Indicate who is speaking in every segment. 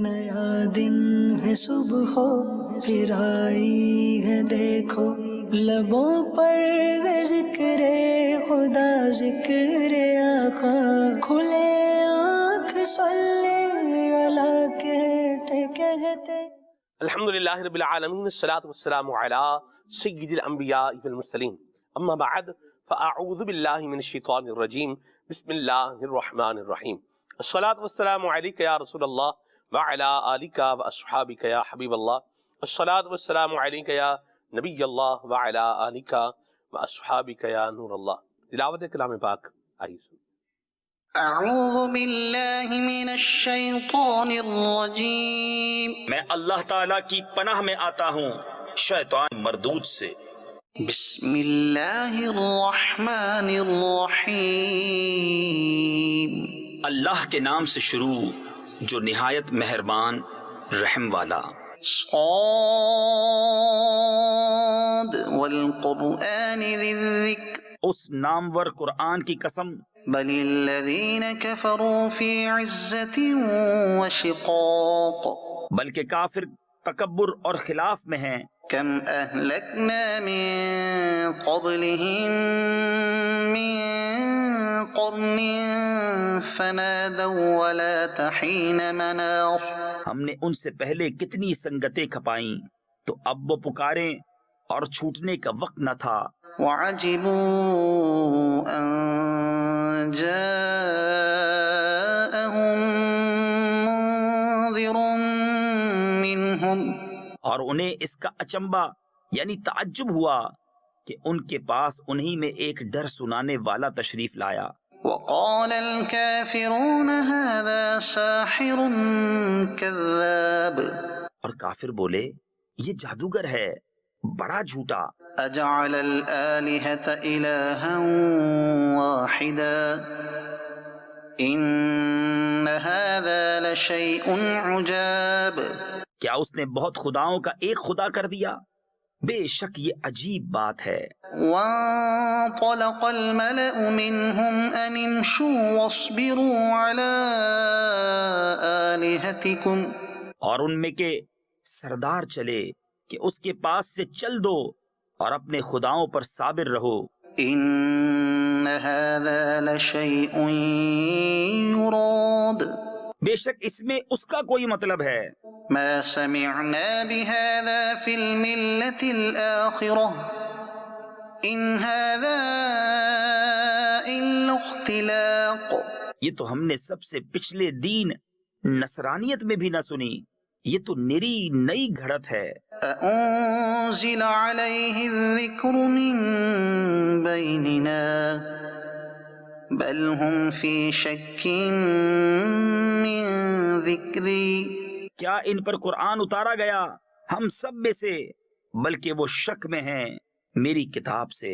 Speaker 1: نیا دن ہے صبح پھر آئی ہے دیکھو، لبوں پر ہے ذکر خدا ذکر آقا، کھلے آنکھ صلی اللہ کہتے کہتے۔
Speaker 2: الحمدللہ رب العالمین، الصلاۃ والسلام علی سید الانبیاء والمرسلین، اما بعد فاعوذ باللہ من الشیطان الرجیم، بسم اللہ الرحمن الرحیم۔ الصلاۃ والسلام علیک یا رسول اللہ وعلی آلک واصحابک یا حبیب اللہ، الصلاۃ والسلام علیک یا نبی اللہ وعلی آلک واصحابک یا نور اللہ۔ تلاوت کلام پاک آئیے سنیں۔
Speaker 3: اعوذ باللہ من الشیطان الرجیم،
Speaker 4: میں اللہ تعالیٰ کی پناہ میں آتا ہوں شیطان مردود سے۔
Speaker 3: بسم اللہ الرحمن الرحیم،
Speaker 4: اللہ کے نام سے شروع جو نہایت مہربان رحم والا۔
Speaker 3: صاد والقرآن ذی الذکر،
Speaker 4: اس نامور قرآن کی قسم،
Speaker 3: بل الذین کفروا فی عزت وشقاق،
Speaker 4: بلکہ کافر تکبر اور خلاف میں ہیں۔
Speaker 3: کم اہلکنا من قبلہم من قرن فنادوا ولا تحین مناص،
Speaker 4: ہم نے ان سے پہلے کتنی سنگتیں کھپائیں تو اب وہ پکاریں اور چھوٹنے کا وقت نہ تھا۔
Speaker 3: وعجبوا ان جاءهم منذر منهم،
Speaker 4: اور انہیں اس کا اچنبا یعنی تعجب ہوا کہ ان کے پاس انہی میں ایک ڈر سنانے والا تشریف لایا۔
Speaker 3: وقال الكافرون هذا ساحر كذاب،
Speaker 4: اور کافر بولے یہ جادوگر ہے بڑا جھوٹا۔
Speaker 3: اجعل الآلهة إلها واحدا ان هذا لشيء عجاب،
Speaker 4: کیا اس نے بہت خداؤں کا ایک خدا کر دیا؟ بے شک یہ عجیب بات ہے۔
Speaker 3: وانطلق الملأ منهم ان امشوا واصبروا على آلهتكم،
Speaker 4: اور ان میں کے سردار چلے کہ اس کے پاس سے چل دو اور اپنے خداؤں پر صابر رہو۔
Speaker 3: ان هذا لشيء يراد،
Speaker 4: بے شک اس میں اس کا کوئی مطلب ہے۔
Speaker 3: ما سمعنا بهذا في الملة الآخرة ان هذا الا اختلاق،
Speaker 4: یہ تو ہم نے سب سے پچھلے دین نصرانیت میں بھی نہ سنی، یہ تو نری نئی گھڑت ہے۔
Speaker 3: أأنزل عليه الذكر من بيننا بل هم في شك من ذكري،
Speaker 4: کیا ان پر قرآن اتارا گیا ہم سب میں سے، بلکہ وہ شک میں ہیں میری کتاب سے۔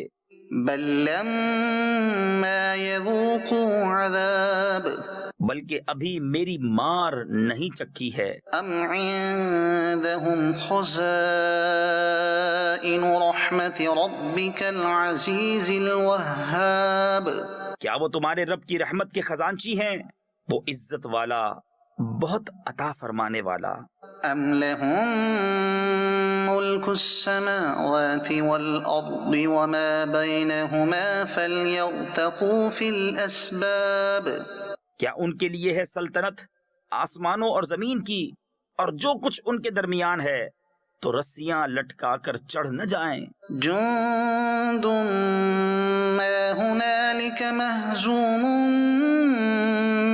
Speaker 3: بل لما يذوقوا عذاب،
Speaker 4: بلکہ ابھی میری مار نہیں چکھی ہے۔
Speaker 3: ام عندهم خزائن رحمت ربك العزيز الوهاب،
Speaker 4: کیا وہ تمہارے رب کی رحمت کے خزانچی ہیں، وہ عزت والا بہت عطا فرمانے والا۔
Speaker 3: ام لهم ملك السماوات والارض وما بينهما فليرتقوا في الاسباب،
Speaker 4: کیا ان کے لیے ہے سلطنت آسمانوں اور زمین کی اور جو کچھ ان کے درمیان ہے، تو رسیاں لٹکا کر چڑھ نہ جائیں۔
Speaker 3: جند ما هنالك مهزوم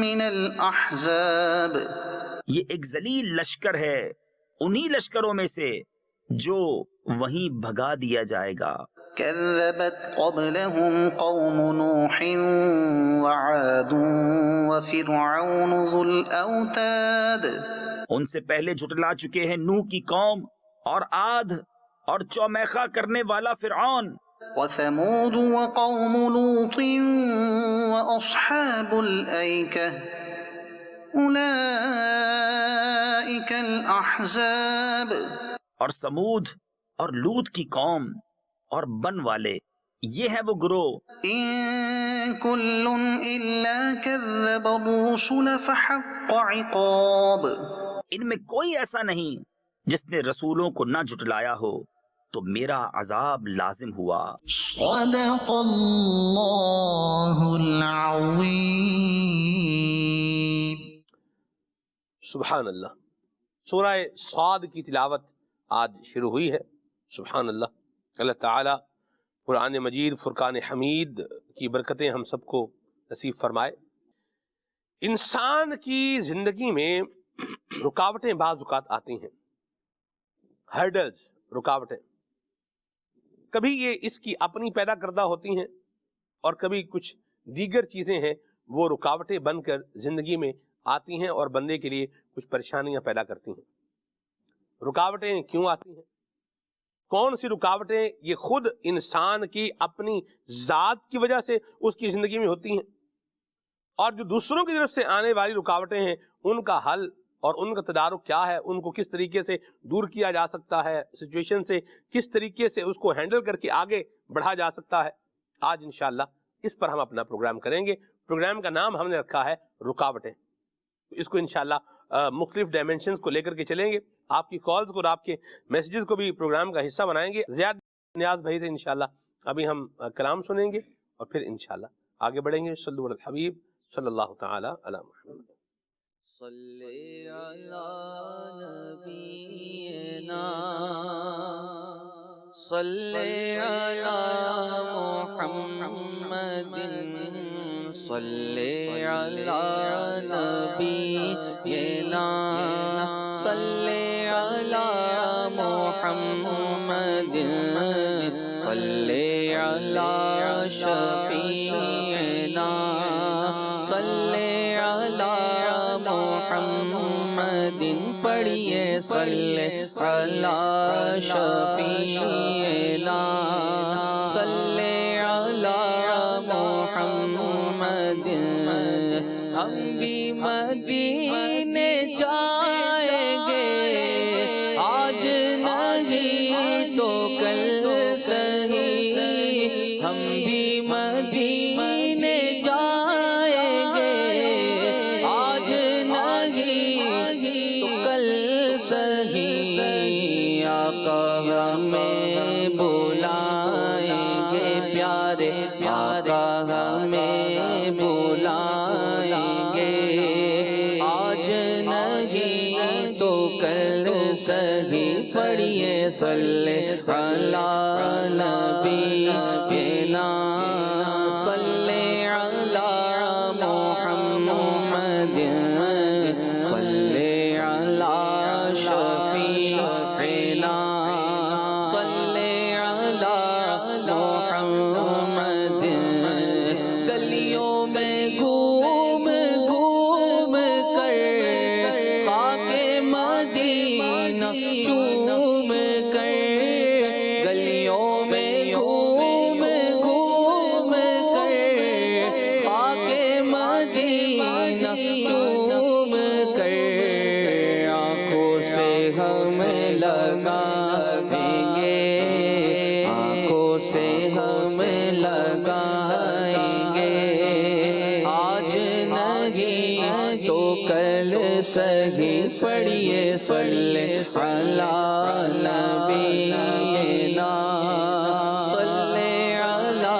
Speaker 3: من الاحزاب،
Speaker 4: یہ ایک ذلیل لشکر ہے انہی لشکروں میں سے جو وہیں بھگا دیا جائے گا۔
Speaker 3: كذبت قبلهم قوم نوح وعاد وفرعون ذو الاوتاد،
Speaker 4: ان سے پہلے جھٹلا چکے ہیں نوح کی قوم اور عاد اور چومیخا کرنے والا فرعون۔
Speaker 3: وثمود وقوم لوط واصحاب الایکہ اولئک الاحزاب،
Speaker 4: اور سمود اور لوط کی قوم اور بن والے یہ ہے وہ گروہ۔
Speaker 3: ان کل الا کذب الرسل فحق عقاب،
Speaker 4: ان میں کوئی ایسا نہیں جس نے رسولوں کو نہ جھٹلایا ہو تو میرا عذاب لازم ہوا۔
Speaker 3: صدق اللہ العظیم۔
Speaker 2: سبحان اللہ۔ سورہ صاد کی تلاوت آج شروع ہوئی ہے۔ سبحان اللہ۔ اللہ تعالیٰ قرآن مجید فرقان حمید کی برکتیں ہم سب کو نصیب فرمائے۔ انسان کی زندگی میں رکاوٹیں بعض اوقات آتی ہیں، ہرڈلز، رکاوٹیں۔ کبھی یہ اس کی اپنی پیدا کردہ ہوتی ہیں اور کبھی کچھ دیگر چیزیں ہیں وہ رکاوٹیں بن کر زندگی میں آتی ہیں اور بندے کے لیے کچھ پریشانیاں پیدا کرتی ہیں۔ رکاوٹیں کیوں آتی ہیں؟ کون سی رکاوٹیں؟ یہ خود انسان کی اپنی ذات کی وجہ سے اس کی زندگی میں ہوتی ہیں، اور جو دوسروں کی طرف سے آنے والی رکاوٹیں ہیں ان کا حل اور ان کا تدارک کیا ہے، ان کو کس طریقے سے دور کیا جا سکتا ہے، سچویشن سے کس طریقے سے اس کو ہینڈل کر کے آگے بڑھا جا سکتا ہے، آج انشاءاللہ اس پر ہم اپنا پروگرام کریں گے۔ پروگرام کا نام ہم نے رکھا ہے رکاوٹیں۔ اس کو انشاءاللہ مختلف ڈائمنشنز کو لے کر کے چلیں گے۔ آپ کی کالز کو اور آپ کے میسیجز کو بھی پروگرام کا حصہ بنائیں گے۔ زیاد نیاز بھائی سے انشاءاللہ ابھی ہم کلام سنیں گے اور پھر انشاءاللہ آگے بڑھیں گے۔ صلو علی الحبیب صلی اللہ تعالی علی محمد۔
Speaker 5: صلی علی نبینا صلی علی محمد صلی علی نبینا صلی علی محمد صلی علی شفیعنا صلی علی محمد پڑھیے صلی علی شفیعنا صلی علی محمد۔ ہم بھی مدینے جائیں گے، آج نہیں تو کل صحیح، ہم بھی مدینے جائیں گے، آج نہیں تو کل صحیح، آقا ہمیں بلائیں گے پیارے، آقا ہمیں بلائیں گے، آج نہیں تو کل صحیح، پڑھیے صلی علی نبینا صلی علی محمد صلی علی شفیعنا صلی علی محمد۔ گلیوں میں گھوم گھوم کر خاک مدینہ چوم کر، گلیوں میں گھوم گھوم کر خاک مدینہ چوم کر، آنکھوں سے ہم لگائیں گے، آنکھوں سے ہم لگائیں گے، آج نہیں تو کل صحیح، پڑھیے صلی علی نبینا صلی علی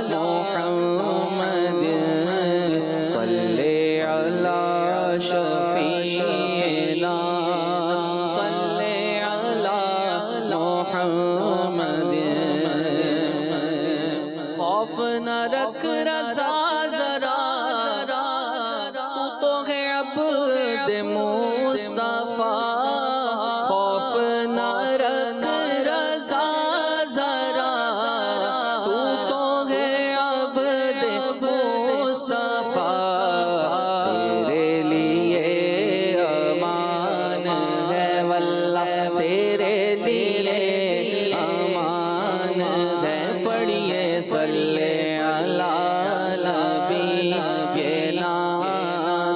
Speaker 5: محمد صلی علی شفیعنا صلی علی محمد۔ خوف نہ رکھ رضا ذرا، تو تو ہے عبد مصطفیٰ، خوف نہ رکھ رضا ذرا، تو تو ہے عبد مصطفیٰ، تیرے لیے امان ہے واللہ، تیرے لیے امان ہے، پڑھیے صلی علی نبینا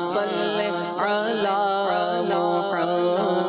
Speaker 5: صلی علی محمد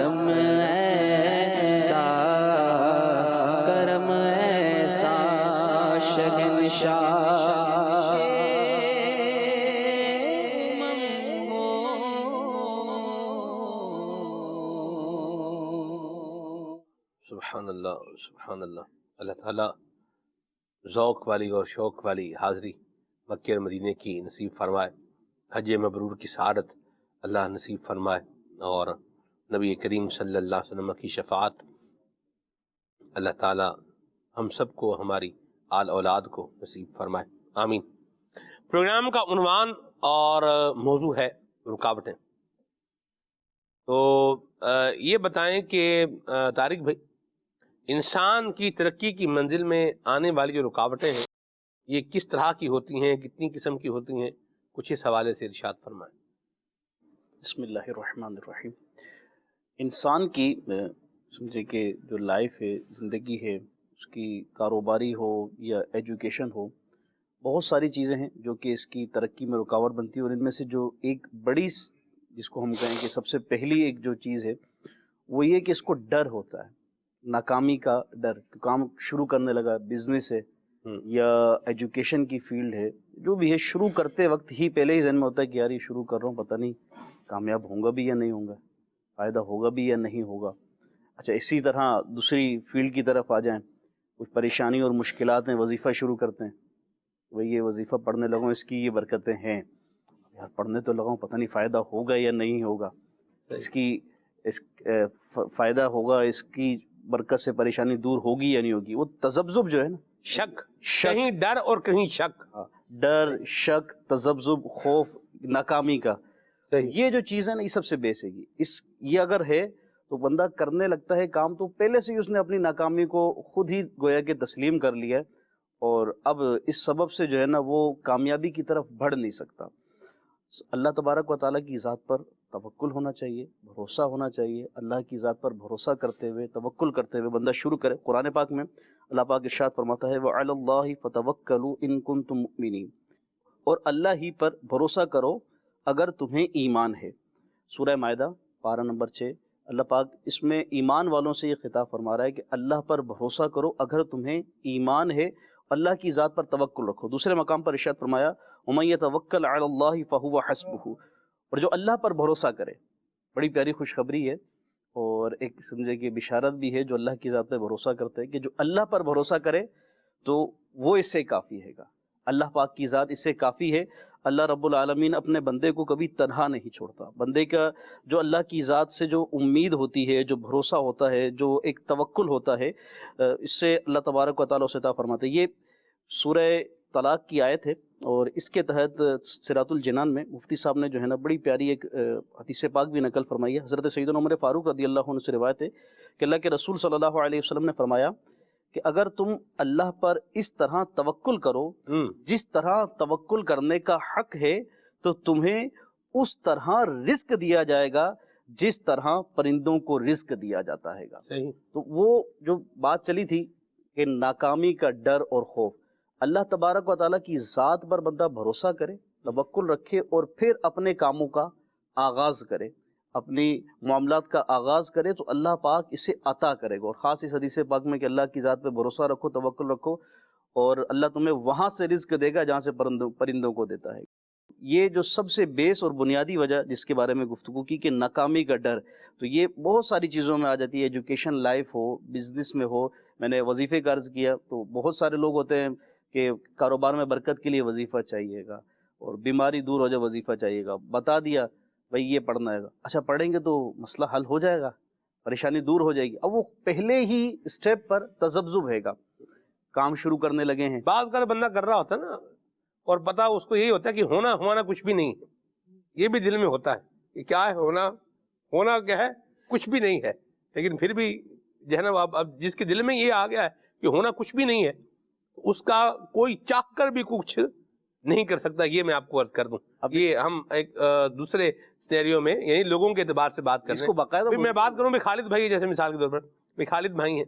Speaker 5: کرم ایسا، کرم ایسا شہنشاہ
Speaker 2: سبحان اللہ سبحان اللہ. اللہ تعالیٰ ذوق والی اور شوق والی حاضری مکہ اور مدینے کی نصیب فرمائے، حج مبرور کی سعادت اللہ نصیب فرمائے، اور نبی کریم صلی اللہ علیہ وسلم کی شفاعت اللہ تعالیٰ ہم سب کو، ہماری آل اولاد کو نصیب فرمائے، آمین. پروگرام کا عنوان اور موضوع ہے رکاوٹیں. تو یہ بتائیں کہ طارق بھائی، انسان کی ترقی کی منزل میں آنے والی جو رکاوٹیں ہیں یہ کس طرح کی ہوتی ہیں، کتنی قسم کی ہوتی ہیں، کچھ اس حوالے سے ارشاد فرمائیں.
Speaker 6: بسم اللہ الرحمن الرحیم. انسان کی سمجھے کہ جو لائف ہے، زندگی ہے، اس کی کاروباری ہو یا ایجوکیشن ہو، بہت ساری چیزیں ہیں جو کہ اس کی ترقی میں رکاوٹ بنتی ہے، اور ان میں سے جو ایک بڑی جس کو ہم کہیں کہ سب سے پہلی ایک جو چیز ہے وہ یہ کہ اس کو ڈر ہوتا ہے، ناکامی کا ڈر. کام شروع کرنے لگا، بزنس ہے یا ایجوکیشن کی فیلڈ ہے، جو بھی ہے، شروع کرتے وقت ہی پہلے ہی ذہن میں ہوتا ہے کہ یار یہ شروع کر رہا ہوں، پتہ نہیں کامیاب ہوں گا بھی یا نہیں ہوں گا، فائدہ ہوگا بھی یا نہیں ہوگا. اچھا، اسی طرح دوسری فیلڈ کی طرف آ جائیں، کچھ پریشانی اور مشکلات ہیں، وظیفہ شروع کرتے ہیں، بھئی یہ وظیفہ پڑھنے لگوں، اس کی یہ برکتیں ہیں، یار پڑھنے تو لگاؤں، پتہ نہیں فائدہ ہوگا یا نہیں ہوگا، اس فائدہ ہوگا، اس کی برکت سے پریشانی دور ہوگی یا نہیں ہوگی. وہ تذبذب جو ہے نا،
Speaker 2: شک، کہیں ڈر اور کہیں شک،
Speaker 6: ڈر، شک، تذبذب، خوف ناکامی کا، یہ جو چیز ہے نا، یہ سب سے بیس ہے. یہ اگر ہے تو بندہ کرنے لگتا ہے کام تو پہلے سے ہی اس نے اپنی ناکامی کو خود ہی گویا کہ تسلیم کر لیا ہے، اور اب اس سبب سے جو ہے نا وہ کامیابی کی طرف بڑھ نہیں سکتا. اللہ تبارک و تعالیٰ کی ذات پر توکل ہونا چاہیے، بھروسہ ہونا چاہیے. اللہ کی ذات پر بھروسہ کرتے ہوئے، توکل کرتے ہوئے بندہ شروع کرے. قرآن پاک میں اللہ پاک ارشاد فرماتا ہے وَعَلَى اللَّهِ فَتَوَكَّلُوا إِن كُنتُم مُؤْمِنِينَ، اور اللہ ہی پر بھروسہ کرو اگر تمہیں ایمان ہے. سورہ مائدہ پارہ نمبر 6، اللہ پاک اس میں ایمان والوں سے یہ خطاب فرما رہا ہے کہ اللہ پر بھروسہ کرو اگر تمہیں ایمان ہے، اللہ کی ذات پر توکل رکھو. دوسرے مقام پر ارشاد فرمایا وَمَن يَتَوَكَّلْ عَلَى اللَّهِ فَهُوَ حَسْبُهُ، اور جو اللہ پر بھروسہ کرے. بڑی پیاری خوشخبری ہے اور ایک سمجھے کہ بشارت بھی ہے جو اللہ کی ذات پہ بھروسہ کرتے ہیں، کہ جو اللہ پر بھروسہ کرے تو وہ اس سے کافی ہے گا. اللہ پاک کی ذات اس سے کافی ہے. اللہ رب العالمین اپنے بندے کو کبھی تنہا نہیں چھوڑتا. بندے کا جو اللہ کی ذات سے جو امید ہوتی ہے، جو بھروسہ ہوتا ہے، جو ایک توکل ہوتا ہے، اس سے اللہ تبارک و تعالیٰ سے عطا فرماتے ہیں. یہ سورہ طلاق کی آیت ہے، اور اس کے تحت صراط الجنان میں مفتی صاحب نے جو ہے نا بڑی پیاری ایک حدیث پاک بھی نقل فرمائی ہے. حضرت سیدنا عمر فاروق رضی اللہ عنہ سے روایت ہے کہ اللہ کے رسول صلی اللہ علیہ وسلم نے فرمایا کہ اگر تم اللہ پر اس طرح توکل کرو جس طرح توکل کرنے کا حق ہے، تو تمہیں اس طرح رزق دیا جائے گا جس طرح پرندوں کو رزق دیا جاتا ہے گا. تو وہ جو بات چلی تھی کہ ناکامی کا ڈر اور خوف، اللہ تبارک و تعالیٰ کی ذات پر بندہ بھروسہ کرے، توکل رکھے، اور پھر اپنے کاموں کا آغاز کرے، اپنی معاملات کا آغاز کرے، تو اللہ پاک اسے عطا کرے گا. اور خاص اس حدیث پاک میں کہ اللہ کی ذات پہ بھروسہ رکھو، توکل رکھو، اور اللہ تمہیں وہاں سے رزق دے گا جہاں سے پرندوں کو دیتا ہے. یہ جو سب سے بیس اور بنیادی وجہ جس کے بارے میں گفتگو کی کہ ناکامی کا ڈر، تو یہ بہت ساری چیزوں میں آ جاتی ہے. ایجوکیشن لائف ہو، بزنس میں ہو. میں نے وظیفے کا عرض کیا تو بہت سارے لوگ ہوتے ہیں کہ کاروبار میں برکت کے لیے وظیفہ چاہیے گا، اور بیماری دور ہو جائے وظیفہ چاہیے گا. بتا دیا بھائی یہ پڑھنا ہے گا، اچھا پڑھیں گے تو مسئلہ حل ہو جائے گا، پریشانی دور ہو جائے گی. اب وہ پہلے ہی اسٹیپ پر تذبذب ہے گا، کام شروع کرنے لگے ہیں.
Speaker 2: بعض کا بندہ کر رہا ہوتا ہے نا، اور پتا اس کو یہی ہوتا ہے کہ ہونا ہمارا کچھ بھی نہیں ہے. یہ بھی دل میں ہوتا ہے کہ کیا ہے ہونا کیا ہے، کچھ بھی نہیں ہے. لیکن پھر بھی جو ہے نا اب جس کے دل میں یہ آ گیا ہے کہ ہونا کچھ بھی نہیں ہے، اس کا کوئی چاہ کر بھی کچھ نہیں کر سکتا. یہ میں آپ کو عرض کر دوں. اب یہ ہم ایک دوسرے سینیریو میں یعنی لوگوں کے اعتبار سے بات کر رہے ہیں. باقاعدہ میں بات کروں میں خالد بھائی جیسے مثال کے طور پر، میں خالد بھائی ہیں،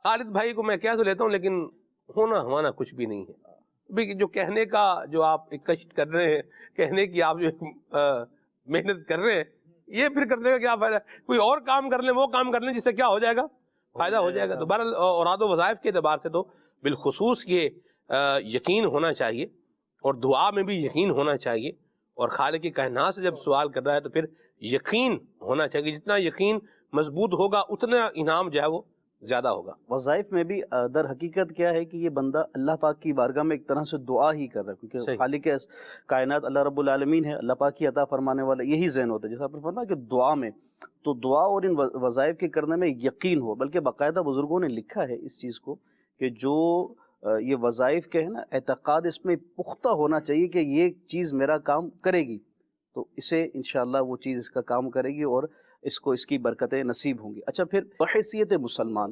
Speaker 2: خالد بھائی کو میں کیا تو لیتا ہوں، لیکن ہونا ہمارا کچھ بھی نہیں ہے. جو کہنے کا جو آپ ایک کشٹ کر رہے ہیں، کہنے کی آپ جو محنت کر رہے ہیں، یہ پھر کرنے کا کیا فائدہ؟ کوئی اور کام کر لیں، وہ کام کر لیں جس سے کیا ہو جائے گا، فائدہ ہو جائے گا. تو بہرحال اوراد و وظائف کے اعتبار سے تو بالخصوص یہ یقین ہونا چاہیے، اور دعا میں بھی یقین ہونا چاہیے، اور خالق کائنات سے جب سوال کر رہا ہے تو پھر یقین ہونا چاہیے. جتنا یقین مضبوط ہوگا اتنا انعام جو ہے وہ زیادہ ہوگا.
Speaker 6: وظائف میں بھی در حقیقت کیا ہے کہ یہ بندہ اللہ پاک کی بارگاہ میں ایک طرح سے دعا ہی کر رہا ہے، کیونکہ خالق کائنات اللہ رب العالمین ہے، اللہ پاک کی عطا فرمانے والا یہی ذہن ہوتا ہے. جیسا آپ نے فرمایا کہ دعا میں، تو دعا اور ان وظائف کے کرنے میں یقین ہو. بلکہ باقاعدہ بزرگوں نے لکھا ہے اس چیز کو کہ جو یہ وظائف کے ہے نا، اعتقاد اس میں پختہ ہونا چاہیے کہ یہ چیز میرا کام کرے گی، تو اسے انشاءاللہ وہ چیز اس کا کام کرے گی اور اس کو اس کی برکتیں نصیب ہوں گی. اچھا، پھر بحیثیت مسلمان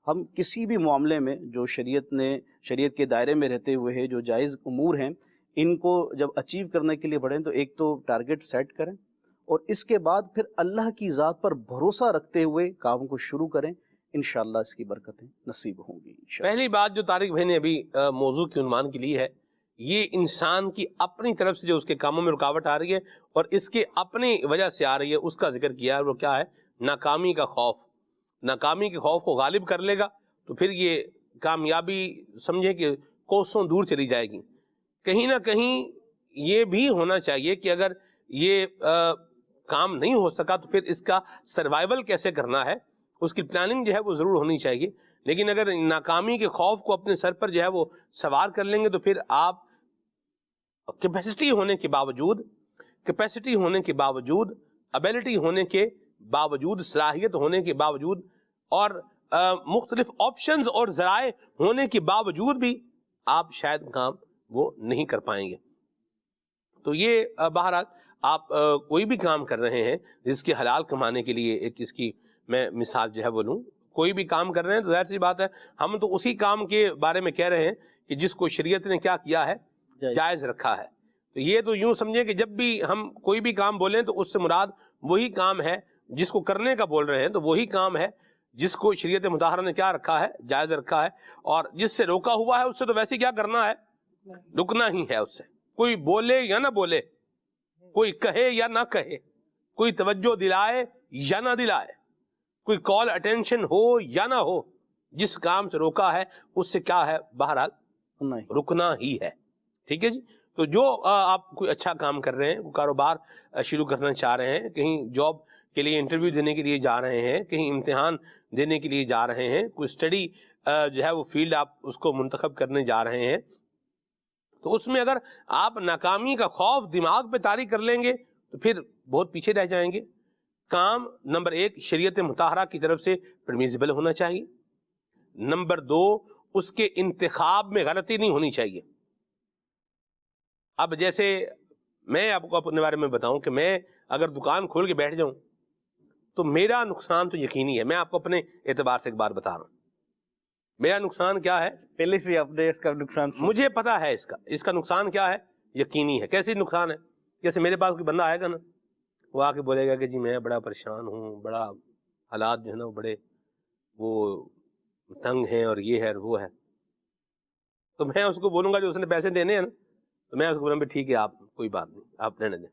Speaker 6: ہم کسی بھی معاملے میں جو شریعت کے دائرے میں رہتے ہوئے ہے، جو جائز امور ہیں، ان کو جب اچیو کرنے کے لیے بڑھیں تو ایک تو ٹارگٹ سیٹ کریں، اور اس کے بعد پھر اللہ کی ذات پر بھروسہ رکھتے ہوئے کام کو شروع کریں. انشاءاللہ اس کی برکتیں نصیب ہوں گی.
Speaker 2: پہلی بات جو طارق بھائی نے ابھی موضوع کی عنوان کے لیے ہے، یہ انسان کی اپنی طرف سے جو اس کے کاموں میں رکاوٹ آ رہی ہے اور اس کے اپنی وجہ سے آ رہی ہے، اس کا ذکر کیا ہے. وہ کیا ہے؟ ناکامی کا خوف. ناکامی کے خوف کو غالب کر لے گا تو پھر یہ کامیابی سمجھے کہ کوسوں دور چلی جائے گی. کہیں نہ کہیں یہ بھی ہونا چاہیے کہ اگر یہ کام نہیں ہو سکا تو پھر اس کا سروائیول کیسے کرنا ہے، اس کی پلاننگ جو ہے وہ ضرور ہونی چاہیے. لیکن اگر ناکامی کے خوف کو اپنے سر پر جو ہے وہ سوار کر لیں گے تو پھر آپ کیپیسٹی ہونے کے باوجود ابیلٹی ہونے کے باوجود، صلاحیت ہونے کے باوجود، اور مختلف آپشنز اور ذرائع ہونے کے باوجود بھی آپ شاید کام وہ نہیں کر پائیں گے. تو یہ بہرحال آپ کوئی بھی کام کر رہے ہیں جس کے حلال کمانے کے لیے، ایک اس کی میں مثال جو ہے وہ لوں، کوئی بھی کام کر رہے ہیں تو ظاہر سی بات ہے ہم تو اسی کام کے بارے میں کہہ رہے ہیں کہ جس کو شریعت نے کیا کیا ہے، جائز رکھا ہے. تو یہ تو یوں سمجھیں کہ جب بھی ہم کوئی بھی کام بولیں تو اس سے مراد وہی کام ہے جس کو کرنے کا بول رہے ہیں، تو وہی کام ہے جس کو شریعت مطہرہ نے کیا رکھا ہے، جائز رکھا ہے. اور جس سے روکا ہوا ہے اس سے تو ویسے کیا کرنا ہے، رکنا ہی ہے. اس سے کوئی بولے یا نہ بولے، کوئی کہے یا نہ کہے، کوئی توجہ دلائے یا نہ دلائے، کوئی کال اٹینشن ہو یا نہ ہو، جس کام سے روکا ہے اس سے کیا ہے، بہرحال رکنا ہی ہے. ٹھیک ہے جی. تو جو آپ کوئی اچھا کام کر رہے ہیں، کوئی کاروبار شروع کرنا چاہ رہے ہیں، کہیں جاب کے لیے انٹرویو دینے کے لیے جا رہے ہیں، کہیں امتحان دینے کے لیے جا رہے ہیں، کوئی اسٹڈی جو ہے وہ فیلڈ آپ اس کو منتخب کرنے جا رہے ہیں، تو اس میں اگر آپ ناکامی کا خوف دماغ پہ طاری کر لیں گے تو پھر بہت پیچھے رہ جائیں گے. کام نمبر 1 شریعت مطہرہ کی طرف سے پرمیزیبل ہونا چاہیے. نمبر 2 اس کے انتخاب میں غلطی نہیں ہونی چاہیے. اب جیسے میں آپ کو اپنے بارے میں بتاؤں کہ میں اگر دکان کھول کے بیٹھ جاؤں تو میرا نقصان تو یقینی ہے. میں آپ کو اپنے اعتبار سے ایک بات بتا رہا ہوں، میرا نقصان کیا ہے،
Speaker 6: پہلے سے آپ نے اس کا نقصان
Speaker 2: مجھے پتا ہے. اس کا نقصان کیا ہے، یقینی ہے. کیسے نقصان ہے؟ جیسے میرے پاس کوئی بندہ آئے گا نا، وہ آ کے بولے گا کہ جی میں بڑا پریشان ہوں، بڑا حالات جو ہے نا وہ بڑے وہ تنگ ہیں اور یہ ہے اور وہ ہے، تو میں اس کو بولوں گا جو اس نے پیسے دینے ہیں نا، تو میں اس کو بولوں گا ٹھیک ہے آپ کوئی بات نہیں، آپ رہنے دیں.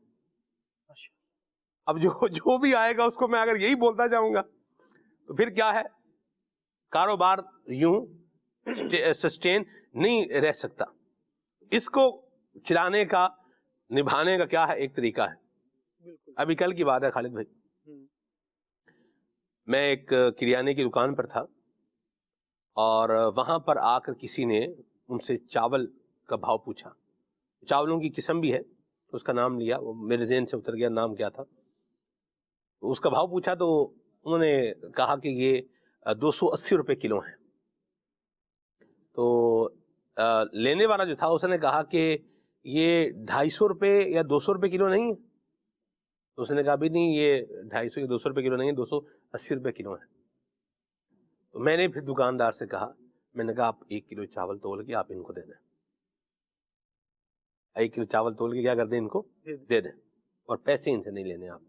Speaker 2: اب جو بھی آئے گا اس کو میں اگر یہی بولتا جاؤں گا تو پھر کیا ہے، کاروبار یوں سسٹین نہیں رہ سکتا. اس کو چلانے کا، نبھانے کا کیا ہے، ایک طریقہ ہے. ابھی کل کی بات ہے خالد بھائی، میں ایک کریانے کی دکان پر تھا اور وہاں پر آ کر کسی نے ان سے چاول کا بھاؤ پوچھا. چاولوں کی قسم بھی ہے، اس کا نام لیا، وہ میرے ذہن سے اتر گیا نام کیا تھا. اس کا بھاؤ پوچھا تو انہوں نے کہا کہ یہ 280 روپے کلو ہیں. تو لینے والا جو تھا اس نے کہا کہ یہ 250 روپے یا 200 روپے کلو نہیں ہے. تو اس نے کہا بھی نہیں، یہ 250 یا 200 روپے کلو نہیں ہے، 280 روپے کلو ہے. تو میں نے پھر دکاندار سے کہا، میں نے کہا آپ 1 کلو چاول تول کے آپ ان کو دے دیں، 1 کلو چاول تول کے کیا کر دیں، ان کو دے دیں، اور پیسے ان سے نہیں لینے آپ.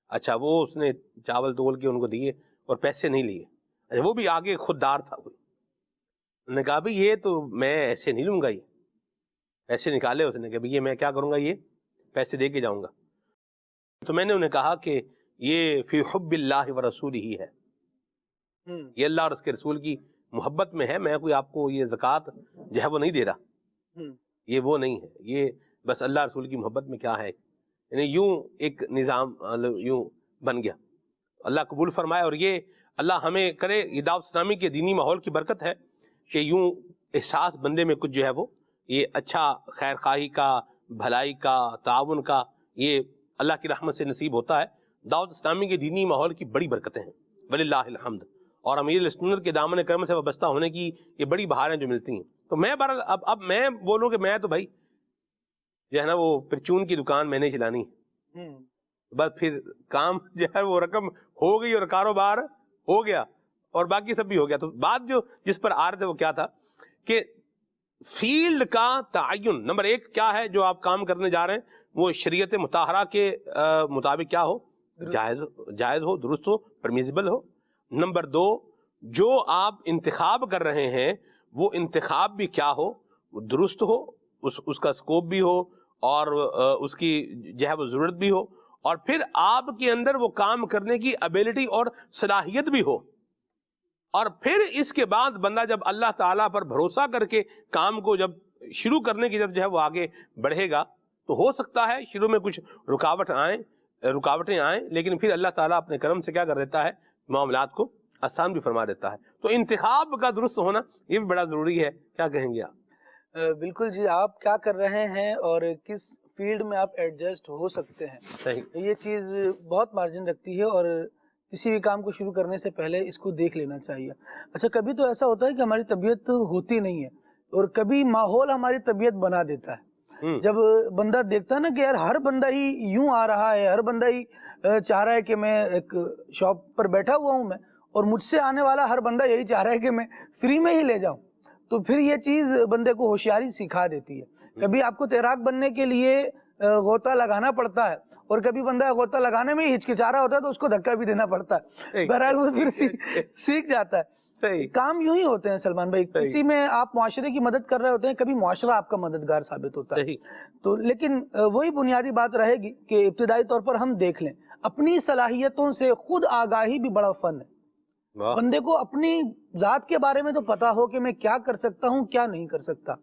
Speaker 2: اچھا، وہ اس نے چاول تول کے ان کو دیے اور پیسے نہیں لیے. اچھا، وہ بھی آگے خوددار تھا. انہوں نے کہا بھی یہ تو میں ایسے نہیں لوں گا، یہ پیسے نکالے. اس نے کہا بھی یہ میں کیا کروں گا، یہ پیسے دے کے جاؤں گا. تو میں نے انہیں کہا کہ یہ فی حب اللہ و رسول ہی ہے، یہ اللہ اور اس کے رسول کی محبت میں ہے. میں کوئی آپ کو یہ زکوٰۃ جو ہے وہ نہیں دے رہا، یہ وہ نہیں ہے، یہ بس اللہ رسول کی محبت میں کیا ہے، یعنی یوں ایک نظام یوں بن گیا. اللہ قبول فرمائے. اور یہ اللہ ہمیں کرے، یہ دعوت اسلامی کے دینی ماحول کی برکت ہے کہ یوں احساس بندے میں کچھ جو ہے وہ یہ اچھا خیر خواہی کا، بھلائی کا، تعاون کا، یہ اللہ کی رحمت سے نصیب ہوتا ہے. دعوت اسلامی کے دینی ماحول کی بڑی برکتیں ہیں وللہ الحمد، اور امیر سنت کے دامن کرم سے وابستہ ہونے کی یہ بڑی بہاریں جو ملتی ہیں. تو میں اب میں بولوں کہ میں تو بھائی جو ہے نا وہ پرچون کی دکان میں نے چلانی، بس پھر کام جو ہے وہ رقم ہو گئی اور کاروبار ہو گیا اور باقی سب بھی ہو گیا. تو بات جو جس پر آ رہے تھے وہ کیا تھا کہ فیلڈ کا تعین نمبر ایک کیا ہے جو آپ کام کرنے جا رہے ہیں وہ شریعت مطہرہ کے مطابق کیا ہو، جائز ہو، درست ہو، پرمیزیبل ہو. نمبر دو، جو آپ انتخاب کر رہے ہیں وہ انتخاب بھی کیا ہو، درست ہو، اس کا سکوپ بھی ہو اور اس کی جو ہے وہ ضرورت بھی ہو، اور پھر آپ کے اندر وہ کام کرنے کی ابیلٹی اور صلاحیت بھی ہو. اور پھر اس کے بعد بندہ جب اللہ تعالیٰ پر بھروسہ کر کے کام کو جب شروع کرنے کی طرف جو ہے وہ آگے بڑھے گا تو ہو سکتا ہے شروع میں کچھ رکاوٹیں آئیں، لیکن پھر اللہ تعالیٰ اپنے کرم سے کیا کر دیتا ہے، معاملات کو آسان بھی فرما دیتا ہے. تو انتخاب کا درست ہونا یہ بھی بڑا ضروری ہے. کیا کہیں گے آپ؟
Speaker 1: بالکل جی، آپ کیا کر رہے ہیں اور کس فیلڈ میں آپ ایڈجسٹ ہو سکتے ہیں،
Speaker 2: صحیح،
Speaker 1: یہ چیز بہت مارجن رکھتی ہے اور کسی بھی کام کو شروع کرنے سے پہلے اس کو دیکھ لینا چاہیے. اچھا، کبھی تو ایسا ہوتا ہے کہ ہماری طبیعت ہوتی نہیں ہے اور کبھی ماحول ہماری طبیعت بنا دیتا ہے. جب بندہ دیکھتا ہے نا کہ یار ہر بندہ ہی یوں آ رہا ہے، ہر بندہ ہی چاہ رہا ہے کہ میں ایک شاپ پر بیٹھا ہوا ہوں میں اور مجھ سے آنے والا ہر بندہ یہی چاہ رہا ہے کہ میں فری میں ہی لے جاؤں، تو پھر یہ چیز بندے کو ہوشیاری سکھا دیتی ہے. کبھی آپ کو تیراک بننے کے لیے غوطہ لگانا پڑتا ہے اور کبھی بندہ غوطہ لگانے میں ہچکچا رہا ہوتا ہے تو اس کو دھکا بھی دینا پڑتا ہے، بہرحال وہ پھر سیکھ جاتا ہے. کام یوں ہی ہوتے ہیں سلمان بھائی، کسی میں آپ معاشرے کی مدد کر رہے ہوتے ہیں، کبھی معاشرہ آپ کا مددگار ثابت ہوتا ہے. تو لیکن وہی بنیادی بات رہے گی کہ ابتدائی طور پر ہم دیکھ لیں اپنی صلاحیتوں سے خود آگاہی بھی بڑا فن ہے. بندے کو اپنی ذات کے بارے میں تو پتا ہو کہ میں کیا کر سکتا ہوں، کیا نہیں کر سکتا.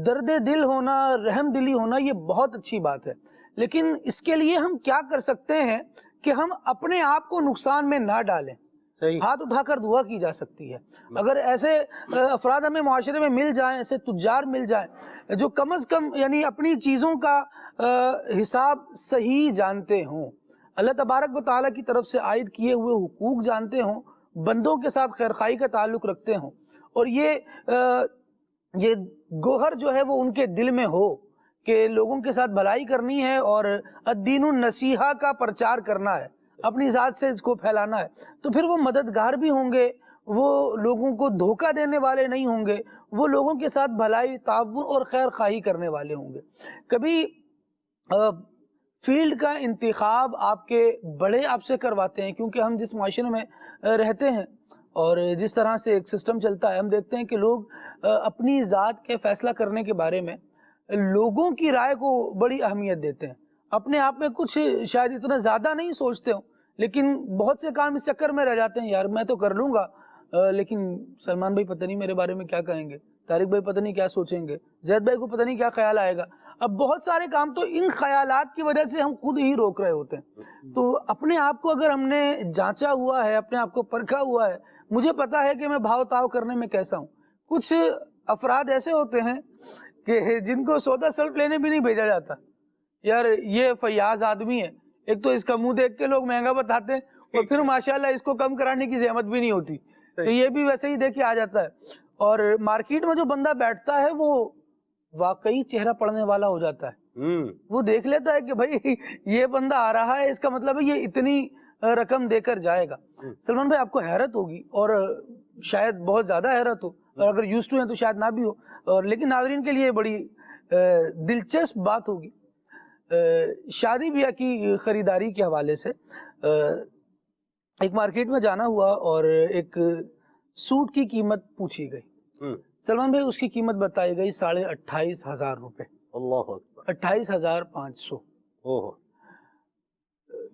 Speaker 1: درد دل ہونا، رحم دلی ہونا یہ بہت اچھی بات ہے، لیکن اس کے لیے ہم کیا کر سکتے ہیں کہ ہم اپنے آپ کو نقصان میں نہ ڈالیں. ہاتھ اٹھا کر دعا کی جا سکتی ہے. اگر ایسے افراد ہمیں معاشرے میں مل جائیں، ایسے تجار مل جائیں جو کم از کم یعنی اپنی چیزوں کا حساب صحیح جانتے ہوں، اللہ تبارک و تعالیٰ کی طرف سے عائد کیے ہوئے حقوق جانتے ہوں، بندوں کے ساتھ خیرخواہی کا تعلق رکھتے ہوں، اور یہ گوہر جو ہے وہ ان کے دل میں ہو کہ لوگوں کے ساتھ بھلائی کرنی ہے اور الدین النصیحہ کا پرچار کرنا ہے، اپنی ذات سے اس کو پھیلانا ہے، تو پھر وہ مددگار بھی ہوں گے، وہ لوگوں کو دھوکہ دینے والے نہیں ہوں گے، وہ لوگوں کے ساتھ بھلائی، تعاون اور خیر خواہی کرنے والے ہوں گے. کبھی فیلڈ کا انتخاب آپ کے بڑے آپ سے کرواتے ہیں، کیونکہ ہم جس معاشرے میں رہتے ہیں اور جس طرح سے ایک سسٹم چلتا ہے، ہم دیکھتے ہیں کہ لوگ اپنی ذات کے فیصلہ کرنے کے بارے میں لوگوں کی رائے کو بڑی اہمیت دیتے ہیں. اپنے آپ میں کچھ شاید اتنا زیادہ نہیں سوچتے ہوں، لیکن بہت سے کام اس چکر میں رہ جاتے ہیں، یار میں تو کر لوں گا لیکن سلمان بھائی پتہ نہیں میرے بارے میں کیا کہیں گے، طارق بھائی پتہ نہیں کیا سوچیں گے، زید بھائی کو پتہ نہیں کیا خیال آئے گا. اب بہت سارے کام تو ان خیالات کی وجہ سے ہم خود ہی روک رہے ہوتے ہیں. تو اپنے آپ کو اگر ہم نے جانچا ہوا ہے، اپنے آپ کو پرکھا ہوا ہے، مجھے پتا ہے کہ میں بھاؤ تاؤ کرنے میں کیسا ہوں. کچھ افراد ایسے ہوتے ہیں کہ جن کو سودا سلف لینے بھی نہیں بھیجا جاتا. یار یہ فیاض آدمی ہے، ایک تو اس کا منہ دیکھ کے لوگ مہنگا بتاتے ہیں اور پھر ماشاءاللہ اس کو کم کرانے کی زحمت بھی نہیں ہوتی، تو یہ بھی ویسے ہی دیکھ کے آ جاتا ہے. اور مارکیٹ میں جو بندہ بیٹھتا ہے وہ واقعی چہرہ پڑنے والا ہو جاتا ہے. وہ دیکھ لیتا ہے کہ بھائی یہ بندہ آ رہا ہے، اس کا مطلب ہے یہ اتنی رقم دے کر جائے گا. سلمان بھائی آپ کو حیرت ہوگی اور شاید بہت زیادہ حیرت ہو، اور اگر یوز ٹو ہیں تو شاید نہ بھی ہو، اور لیکن ناظرین کے لیے بڑی دلچسپ بات ہوگی. شادی بیاہ کی خریداری کے حوالے سے ایک مارکیٹ میں جانا ہوا اور ایک سوٹ کی قیمت پوچھی گئی. سلمان بھائی اس کی قیمت بتائی گئی 28,500 روپے. اللہ اکبر. 28,500.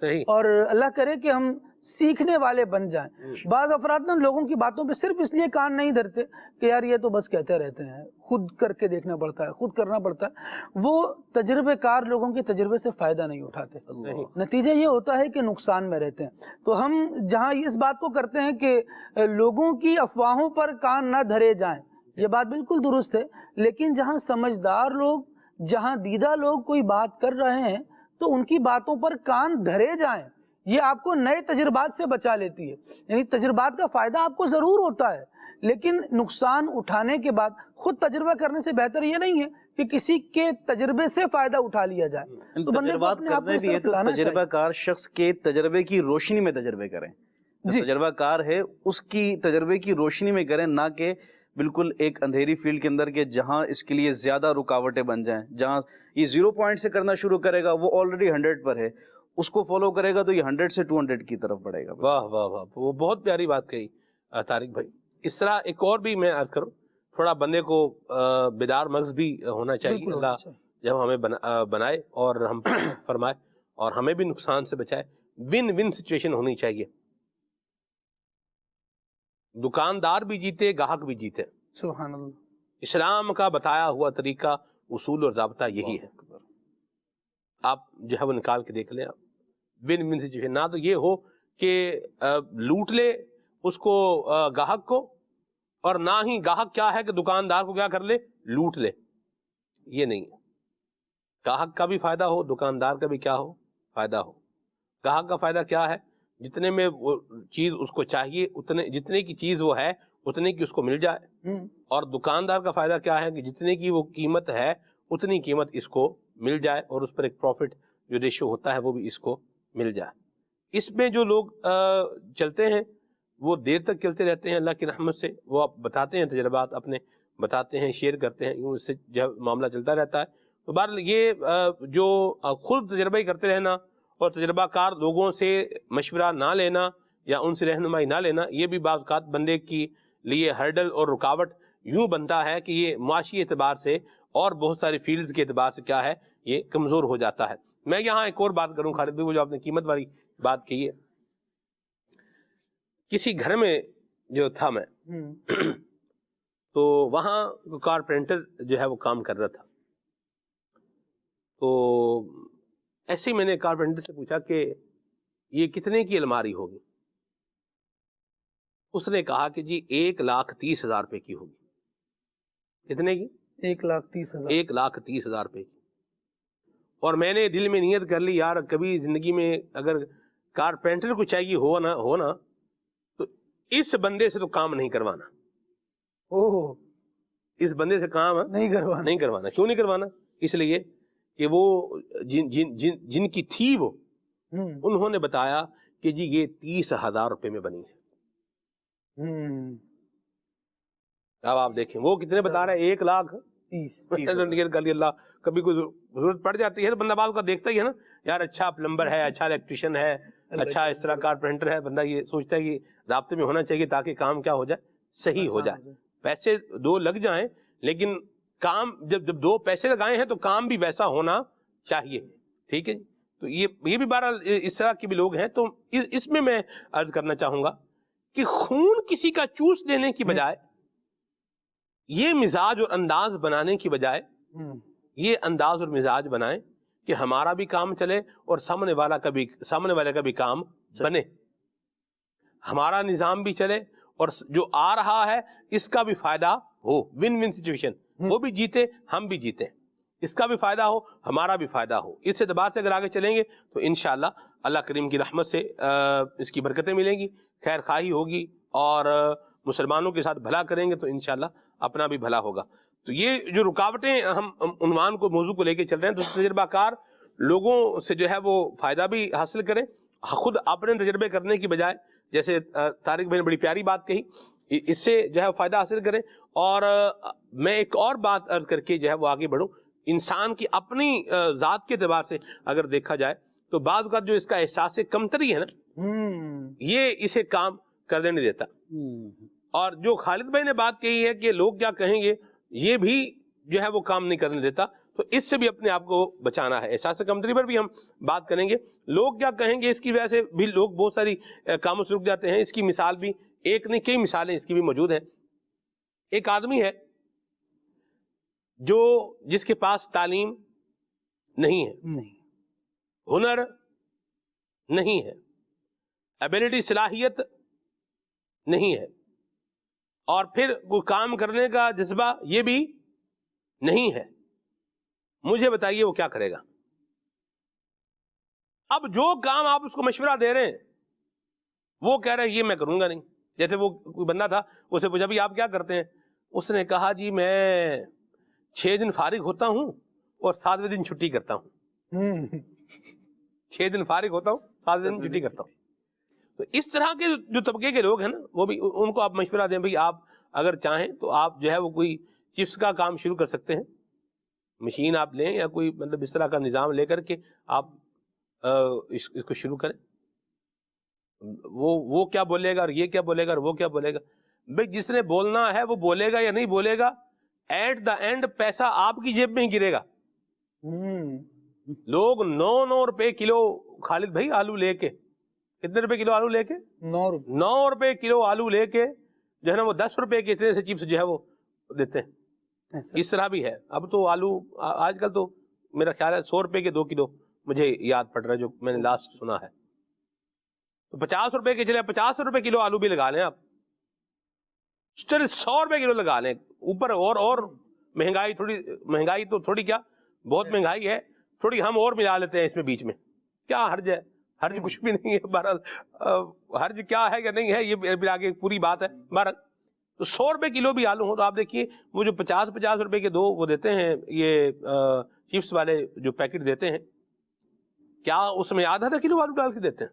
Speaker 2: صحیح.
Speaker 1: اور اللہ کرے کہ ہم سیکھنے والے بن جائیں. بعض افراد نا لوگوں کی باتوں پہ صرف اس لیے کان نہیں دھرتے کہ یار یہ تو بس کہتے رہتے ہیں, خود کر کے دیکھنا پڑتا ہے, خود کرنا پڑتا ہے. وہ تجربے کار لوگوں کے تجربے سے فائدہ نہیں اٹھاتے. نتیجہ یہ ہوتا ہے کہ نقصان میں رہتے ہیں. تو ہم جہاں اس بات کو کرتے ہیں کہ لوگوں کی افواہوں پر کان نہ دھرے جائیں, یہ بات بالکل درست ہے, لیکن جہاں سمجھدار لوگ, جہاں دیدہ لوگ کوئی بات کر رہے ہیں تو ان کی باتوں پر کان دھرے جائیں. یہ آپ کو نئے تجربات سے بچا لیتی ہے. یعنی تجربات کا فائدہ آپ کو ضرور ہوتا ہے, لیکن نقصان اٹھانے کے بعد خود تجربہ کرنے سے بہتر یہ نہیں ہے کہ کسی کے تجربے سے فائدہ اٹھا لیا جائے. تو بندے کو اپنے آپ کو اس طرف لانا چاہیے.
Speaker 6: تجربہ کار شخص کے تجربے کی روشنی میں تجربے کریں. جو تجربہ کار ہے اس کی تجربے کی روشنی میں کریں, نہ کہ بالکل ایک اندھیری فیلڈ کے اندر کہ جہاں اس کے لیے زیادہ رکاوٹیں بن جائیں. جہاں یہ 0 پوائنٹ سے کرنا شروع کرے گا وہ آلریڈی 100 پر ہے, اس کو فالو کرے گا تو یہ 100 سے 200 کی طرف بڑھے گا.
Speaker 2: واہ واہ واہ, وہ بہت پیاری بات کہی طارق بھائی. اس طرح ایک اور بھی میں عرض کروں, تھوڑا بندے کو بیدار مغز بھی ہونا چاہیے. اللہ جب ہمیں بنائے اور ہم فرمائے اور ہمیں بھی نقصان سے بچائے, ون ون سچویشن ہونی چاہیے. دکاندار بھی جیتے, گاہک بھی جیتے.
Speaker 1: سبحان اللہ.
Speaker 2: اسلام کا بتایا ہوا طریقہ, اصول اور ضابطہ یہی ہے. آپ جو ہے وہ نکال کے دیکھ لیں. ون ون سچویشن, نہ تو یہ ہو کہ لوٹ لے اس کو گاہک کو, اور نہ ہی گاہک کیا ہے کہ دکاندار کو کیا کر لے, لوٹ لے. یہ نہیں ہے. گاہک کا بھی فائدہ ہو, دکاندار کا بھی کیا ہو, فائدہ ہو. گاہک کا فائدہ کیا ہے, جتنے میں وہ چیز اس کو چاہیے اتنے, جتنے کی چیز وہ ہے اتنے کی اس کو مل جائے. اور دکاندار کا فائدہ کیا ہے کہ جتنے کی وہ قیمت ہے اتنی قیمت اس کو مل جائے, اور اس پر ایک پروفٹ جو ریشو ہوتا ہے وہ بھی اس کو مل جائے. اس میں جو لوگ چلتے ہیں وہ دیر تک چلتے رہتے ہیں اللہ کی رحمت سے. وہ آپ بتاتے ہیں, تجربات اپنے بتاتے ہیں, شیئر کرتے ہیں, یوں اس سے جو معاملہ چلتا رہتا ہے. تو بہرحال یہ جو خود تجربہ ہی کرتے رہنا اور تجربہ کار لوگوں سے مشورہ نہ لینا یا ان سے رہنمائی نہ لینا, یہ بھی بعض اوقات بندے کی لیے ہرڈل اور رکاوٹ یوں بنتا ہے کہ یہ معاشی اعتبار سے اور بہت ساری فیلڈز کے اعتبار سے کیا ہے, یہ کمزور ہو جاتا ہے. میں یہاں ایک اور بات کروں خالد بھائی, وہ جو آپ نے قیمت والی بات کہی ہے. کسی گھر میں جو تھا میں تو وہاں کارپینٹر جو ہے وہ کام کر رہا تھا. تو ایسے ہی میں نے کارپینٹر سے پوچھا کہ یہ کتنے کی الماری ہوگی. اس نے کہا کہ جی 1,30,000 روپے کی ہوگی. کتنے کی؟
Speaker 1: 1,30,000.
Speaker 2: 1,30,000 روپے کی. اور میں نے دل میں نیت کر لی, یار کبھی زندگی میں اگر کارپینٹر کو چاہیے ہونا تو اس بندے سے تو کام نہیں کروانا.
Speaker 1: اوہ,
Speaker 2: اس بندے سے کام
Speaker 1: نہیں کروانا.
Speaker 2: کیوں نہیں کروانا؟ اس لیے کہ وہ جن کی تھی وہ, انہوں نے بتایا کہ جی یہ 30,000 روپے میں بنی ہے. اب آپ دیکھیں وہ کتنے بتا رہے ہیں, 1,30,000. اللہ کبھی کوئی ضرورت پڑ جاتی ہے تو بندہ بعض کا دیکھتا ہی ہے نا, یار اچھا پلمبر ہے, اچھا الیکٹریشین ہے, اچھا اس طرح کارپینٹر ہے, بندہ یہ سوچتا ہے کہ رابطے میں ہونا چاہیے تاکہ کام کیا ہو جائے, صحیح ہو جائے. پیسے 2 لگ جائیں لیکن کام جب 2 پیسے لگائے ہیں تو کام بھی ویسا ہونا چاہیے. ٹھیک ہے جی. تو یہ بھی بہرحال اس طرح کے بھی لوگ ہیں. تو اس میں عرض کرنا چاہوں گا کہ خون کسی کا چوس دینے کی بجائے, یہ مزاج اور انداز بنانے کی بجائے یہ انداز اور مزاج بنائیں کہ ہمارا بھی کام چلے اور سامنے والے کا بھی کام بنے, ہمارا نظام بھی چلے اور جو آ رہا ہے اس کا بھی فائدہ ہو. ون ون سچویشن, وہ بھی جیتے ہم بھی جیتے, اس کا بھی فائدہ ہو ہمارا بھی فائدہ ہو. اس اعتبار سے اگر آگے چلیں گے تو انشاءاللہ اللہ کریم کی رحمت سے اس کی برکتیں ملیں گی, خیر خواہی ہوگی, اور مسلمانوں کے ساتھ بھلا کریں گے تو انشاءاللہ اپنا بھی بھلا ہوگا. تو یہ جو رکاوٹیں ہم عنوان کو, موضوع کو لے کے چل رہے ہیں, تو تجربہ کار لوگوں سے جو ہے وہ فائدہ بھی حاصل کریں, خود اپنے تجربے کرنے کی بجائے, جیسے طارق بھائی نے بڑی پیاری بات کہی, اس سے جو ہے فائدہ حاصل کریں. اور میں ایک اور بات عرض کر کے جو ہے وہ آگے بڑھوں. انسان کی اپنی ذات کے اعتبار سے اگر دیکھا جائے تو بعض اوقات جو اس کا احساس کمتری ہے نا, یہ اسے کام کرنے نہیں دیتا. اور جو خالد بھائی نے بات کہی ہے کہ لوگ کیا کہیں گے, یہ بھی جو ہے وہ کام نہیں کرنے دیتا. تو اس سے بھی اپنے آپ کو بچانا ہے. احساس کمتری پر بھی ہم بات کریں گے. لوگ کیا کہیں گے اس کی وجہ سے بھی لوگ بہت ساری کاموں سے رک جاتے ہیں. اس کی مثال بھی ایک نہیں کئی مثالیں اس کی بھی موجود ہیں. ایک آدمی ہے جس کے پاس تعلیم نہیں ہے,
Speaker 1: نہیں,
Speaker 2: ہنر نہیں ہے, ایبلٹی صلاحیت نہیں ہے, اور پھر کوئی کام کرنے کا جذبہ یہ بھی نہیں ہے. مجھے بتائیے وہ کیا کرے گا؟ اب جو کام آپ اس کو مشورہ دے رہے ہیں وہ کہہ رہے ہیں یہ میں کروں گا نہیں. جیسے وہ کوئی بندہ تھا, اسے پوچھا بھی آپ کیا کرتے ہیں؟ اس نے کہا جی میں 6 دن فارغ ہوتا ہوں اور 7ویں دن چھٹی کرتا ہوں. 6 دن فارغ ہوتا ہوں, 7 دن چھٹی کرتا ہوں. تو اس طرح کے جو طبقے کے لوگ ہیں نا, وہ بھی ان کو آپ مشورہ دیں بھائی آپ اگر چاہیں تو آپ جو ہے وہ کوئی چپس کا کام شروع کر سکتے ہیں. مشین آپ لیں یا کوئی مطلب اس طرح کا نظام لے کر کے آپ اس کو شروع کریں. وہ کیا بولے گا اور یہ کیا بولے گا اور وہ کیا بولے گا؟ بھائی جس نے بولنا ہے وہ بولے گا یا نہیں بولے گا, ایٹ دا اینڈ پیسہ آپ کی جیب میں ہی گرے گا. لوگ 9 روپے کلو, خالد بھائی آلو لے کے, کتنے روپے کلو آلو لے کے؟ 9 روپے کلو آلو لے کے جو ہے نا وہ 10 روپے کے اتنے سے چپس جو ہے وہ دیتے ہیں. اس طرح بھی ہے. اب تو آلو آج کل تو میرا خیال ہے 100 روپے کے 2 کلو مجھے یاد پڑ رہا ہے جو میں نے لاسٹ سنا ہے. تو 50 روپے کے چلے 50 روپے کلو آلو بھی لگا لیں آپ, 100 روپے کلو لگا لیں اوپر. اور مہنگائی تو تھوڑی کیا بہت مہنگائی ہے, تھوڑی ہم اور ملا لیتے ہیں اس میں بیچ میں. کیا حرج ہے؟ حرج کچھ بھی نہیں ہے. بہرحال حرج کیا ہے کہ نہیں ہے یہ آگے پوری بات ہے. بہرحال تو 100 روپے کلو بھی آلو ہو تو آپ دیکھیے وہ جو 50 روپے کے 2 وہ دیتے ہیں, یہ چپس والے جو پیکٹ دیتے ہیں, کیا اس میں آدھا کلو آلو ڈال کے دیتے ہیں؟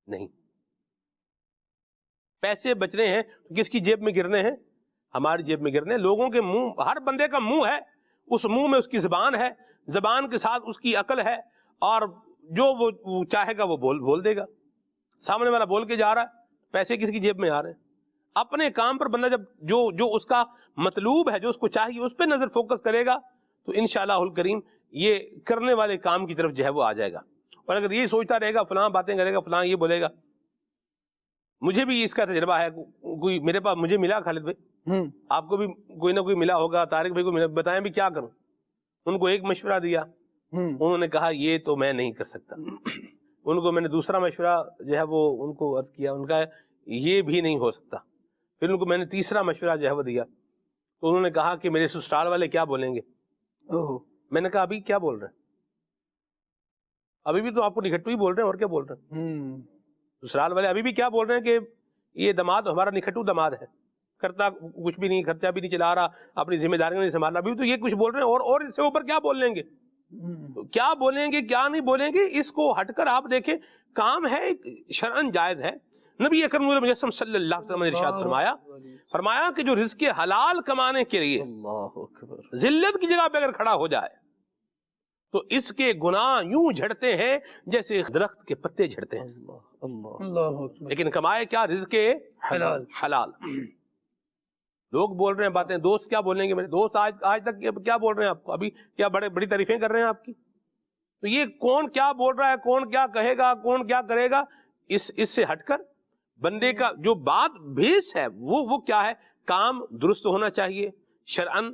Speaker 2: نہیں. پیسے بچنے ہیں تو کس کی جیب میں گرنے ہیں؟ ہماری جیب میں گرنے ہیں. لوگوں کے منہ, ہر بندے کا منہ ہے, اس منہ میں اس کی زبان ہے, زبان کے ساتھ اس کی عقل ہے, اور جو وہ چاہے گا وہ بول دے گا. سامنے والا بول کے جا رہا ہے, پیسے کس کی جیب میں آ رہے ہیں؟ اپنے کام پر بندہ جب جو اس کا مطلوب ہے, جو اس کو چاہیے, اس پہ نظر فوکس کرے گا تو انشاءاللہ الکریم یہ کرنے والے کام کی طرف جو ہے وہ آ جائے گا. اور اگر یہ سوچتا رہے گا فلاں باتیں کرے گا, فلاں یہ بولے گا. مجھے بھی اس کا تجربہ ہے, کوئی میرے پاس مجھے ملا, خالد بھائی آپ کو بھی کوئی نہ کوئی ملا ہوگا, طارق بھائی کو ملا, بتائیں بھی کیا کروں. ان کو ایک مشورہ دیا, انہوں نے کہا یہ تو میں نہیں کر سکتا. ان کو میں نے دوسرا مشورہ جو ہے وہ ان کو عرض کیا, ان کا یہ بھی نہیں ہو سکتا. پھر ان کو میں نے تیسرا مشورہ جو ہے وہ دیا, تو انہوں نے کہا کہ میرے سسرال والے کیا بولیں گے. میں نے کہا ابھی کیا بول رہے ہیں؟ ابھی بھی تو آپ کو نکھٹو ہی بول رہے ہیں, اور کیا بول رہے ہیں؟ سسرال والے ابھی بھی کیا بول رہے ہیں کہ یہ داماد ہمارا نکھٹو داماد ہے, کرتا کچھ بھی نہیں, خرچہ بھی نہیں چلا رہا, اپنی ذمہ داریاں نہیں سنبھال رہا. ابھی تو یہ کچھ بول رہے ہیں, اور اس سے اوپر کیا بول لیں گے؟ کیا بولیں گے کیا نہیں بولیں گے, اس کو ہٹ کر آپ دیکھیں کام ہے شرعاً جائز ہے. نبی اکرم نور مجسم صلی اللہ علیہ وسلم نے ارشاد فرمایا کہ جو رزق حلال کمانے کے لیے ذلت کی جگہ پہ اگر کھڑا ہو جائے تو اس کے گناہ یوں جھڑتے ہیں جیسے درخت کے پتے جھڑتے ہیں. لیکن کمائے کیا؟ رزق حلال. لوگ بول رہے ہیں باتیں, دوست کیا بولیں گے, میرے دوست آج تک کیا بول رہے ہیں آپ کو, ابھی کیا بڑی تعریفیں کر رہے ہیں آپ کی. تو یہ کون کیا بول رہا ہے, کون کیا کہے گا, کون کیا کرے گا, اس سے ہٹ کر بندے کا جو بات بیس ہے وہ کیا ہے؟ کام درست ہونا چاہیے, شرعاً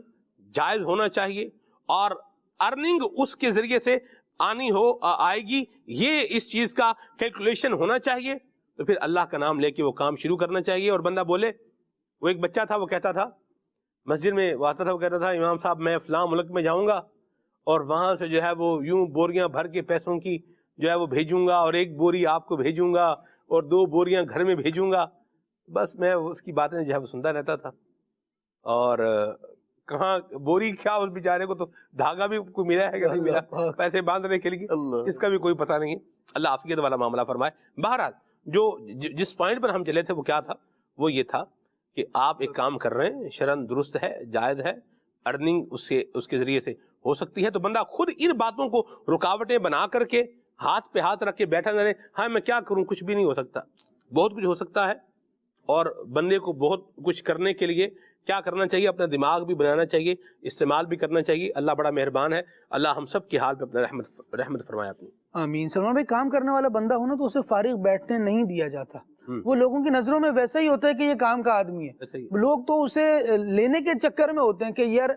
Speaker 2: جائز ہونا چاہیے, اور ارننگ اس کے ذریعے سے آئے گی, یہ اس چیز کا کیلکولیشن ہونا چاہیے. تو پھر اللہ کا نام لے کے وہ کام شروع کرنا چاہیے. اور بندہ بولے, وہ ایک بچہ تھا, وہ کہتا تھا مسجد میں, وہ آتا تھا, وہ کہتا تھا امام صاحب میں فلاں ملک میں جاؤں گا اور وہاں سے جو ہے وہ یوں بوریاں بھر کے پیسوں کی جو ہے وہ بھیجوں گا, اور 1 بوری آپ کو بھیجوں گا, اور 2 بوریاں گھر میں بھیجوں گا. بس میں اس کی باتیں جو ہے وہ سنتا رہتا تھا, اور کہاں بوری کیا, اس بیچارے کو تو دھاگا بھی کوئی ملا ہے کہ نہیں ملا پیسے باندھنے کے لیے, اس کا بھی کوئی پتہ نہیں. اللہ عافیت والا معاملہ فرمائے. بہرحال جس پوائنٹ پر ہم چلے تھے وہ کیا تھا؟ وہ یہ تھا کہ آپ ایک کام کر رہے ہیں, شرعاً درست ہے, جائز ہے, ارننگ اس کے ذریعے سے ہو سکتی ہے, تو بندہ خود ان باتوں کو رکاوٹیں بنا کر کے ہاتھ پہ ہاتھ رکھ کے بیٹھا نہ رہے, ہاں میں کیا کروں, کچھ بھی نہیں ہو سکتا. بہت کچھ ہو سکتا ہے, اور بندے کو بہت کچھ کرنے کے لیے کیا کرنا چاہیے؟ اپنا دماغ بھی بنانا چاہیے، استعمال بھی کرنا چاہیے. اللہ بڑا مہربان ہے، اللہ ہم سب کی حال پہ اپنا رحمت فرمائے اپنی.
Speaker 1: آمین. سلمان بھائی، کام کرنے والا بندہ ہو نا تو اسے فارغ بیٹھنے نہیں دیا جاتا. وہ لوگوں کی نظروں میں ویسا ہی ہوتا ہے کہ یہ کام کا آدمی ہے. لوگ تو اسے لینے کے چکر میں ہوتے ہیں کہ یار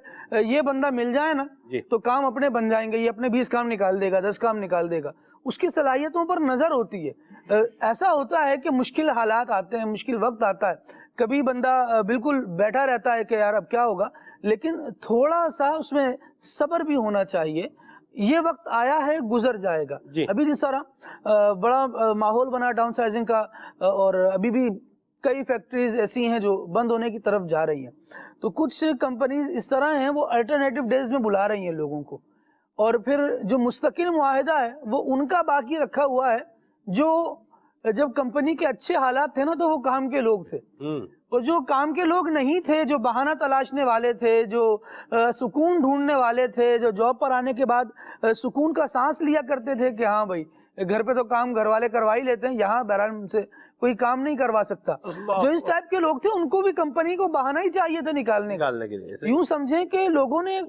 Speaker 1: یہ بندہ مل جائے نا تو کام اپنے بن جائیں گے، یہ اپنے 20 کام نکال دے گا، 10 کام نکال دے گا. اس کی صلاحیتوں پر نظر ہوتی ہے. ایسا ہوتا ہے کہ مشکل حالات آتے ہیں، مشکل وقت آتا ہے، کبھی بندہ بالکل بیٹھا رہتا ہے کہ یار اب کیا ہوگا، لیکن تھوڑا سا اس میں صبر بھی ہونا چاہیے. یہ وقت آیا ہے، گزر جائے گا. ابھی جس طرح بڑا ماحول بنا ڈاؤن سائزنگ کا، اور ابھی بھی کئی فیکٹریز ایسی ہیں جو بند ہونے کی طرف جا رہی ہیں، تو کچھ کمپنیز اس طرح ہیں وہ الٹرنیٹو ڈیز میں بلا رہی ہیں لوگوں کو، اور پھر جو مستقل معاہدہ ہے وہ ان کا باقی رکھا ہوا ہے. جو جب کمپنی کے اچھے حالات تھے نا تو وہ کام کے لوگ تھے، اور جو کام کے لوگ نہیں تھے، جو بہانہ تلاشنے والے تھے، جو سکون ڈھونڈنے والے تھے، جو جاب پر آنے کے بعد سکون کا سانس لیا کرتے تھے کہ ہاں بھائی گھر پہ تو کام گھر والے کروا ہی لیتے ہیں، یہاں بہرحال سے کوئی کام نہیں کروا سکتا، جو اس ٹائپ کے لوگ تھے ان کو بھی کمپنی کو بہانہ ہی چاہیے تھا نکالنے کے لیے. یوں سمجھیں کہ لوگوں نے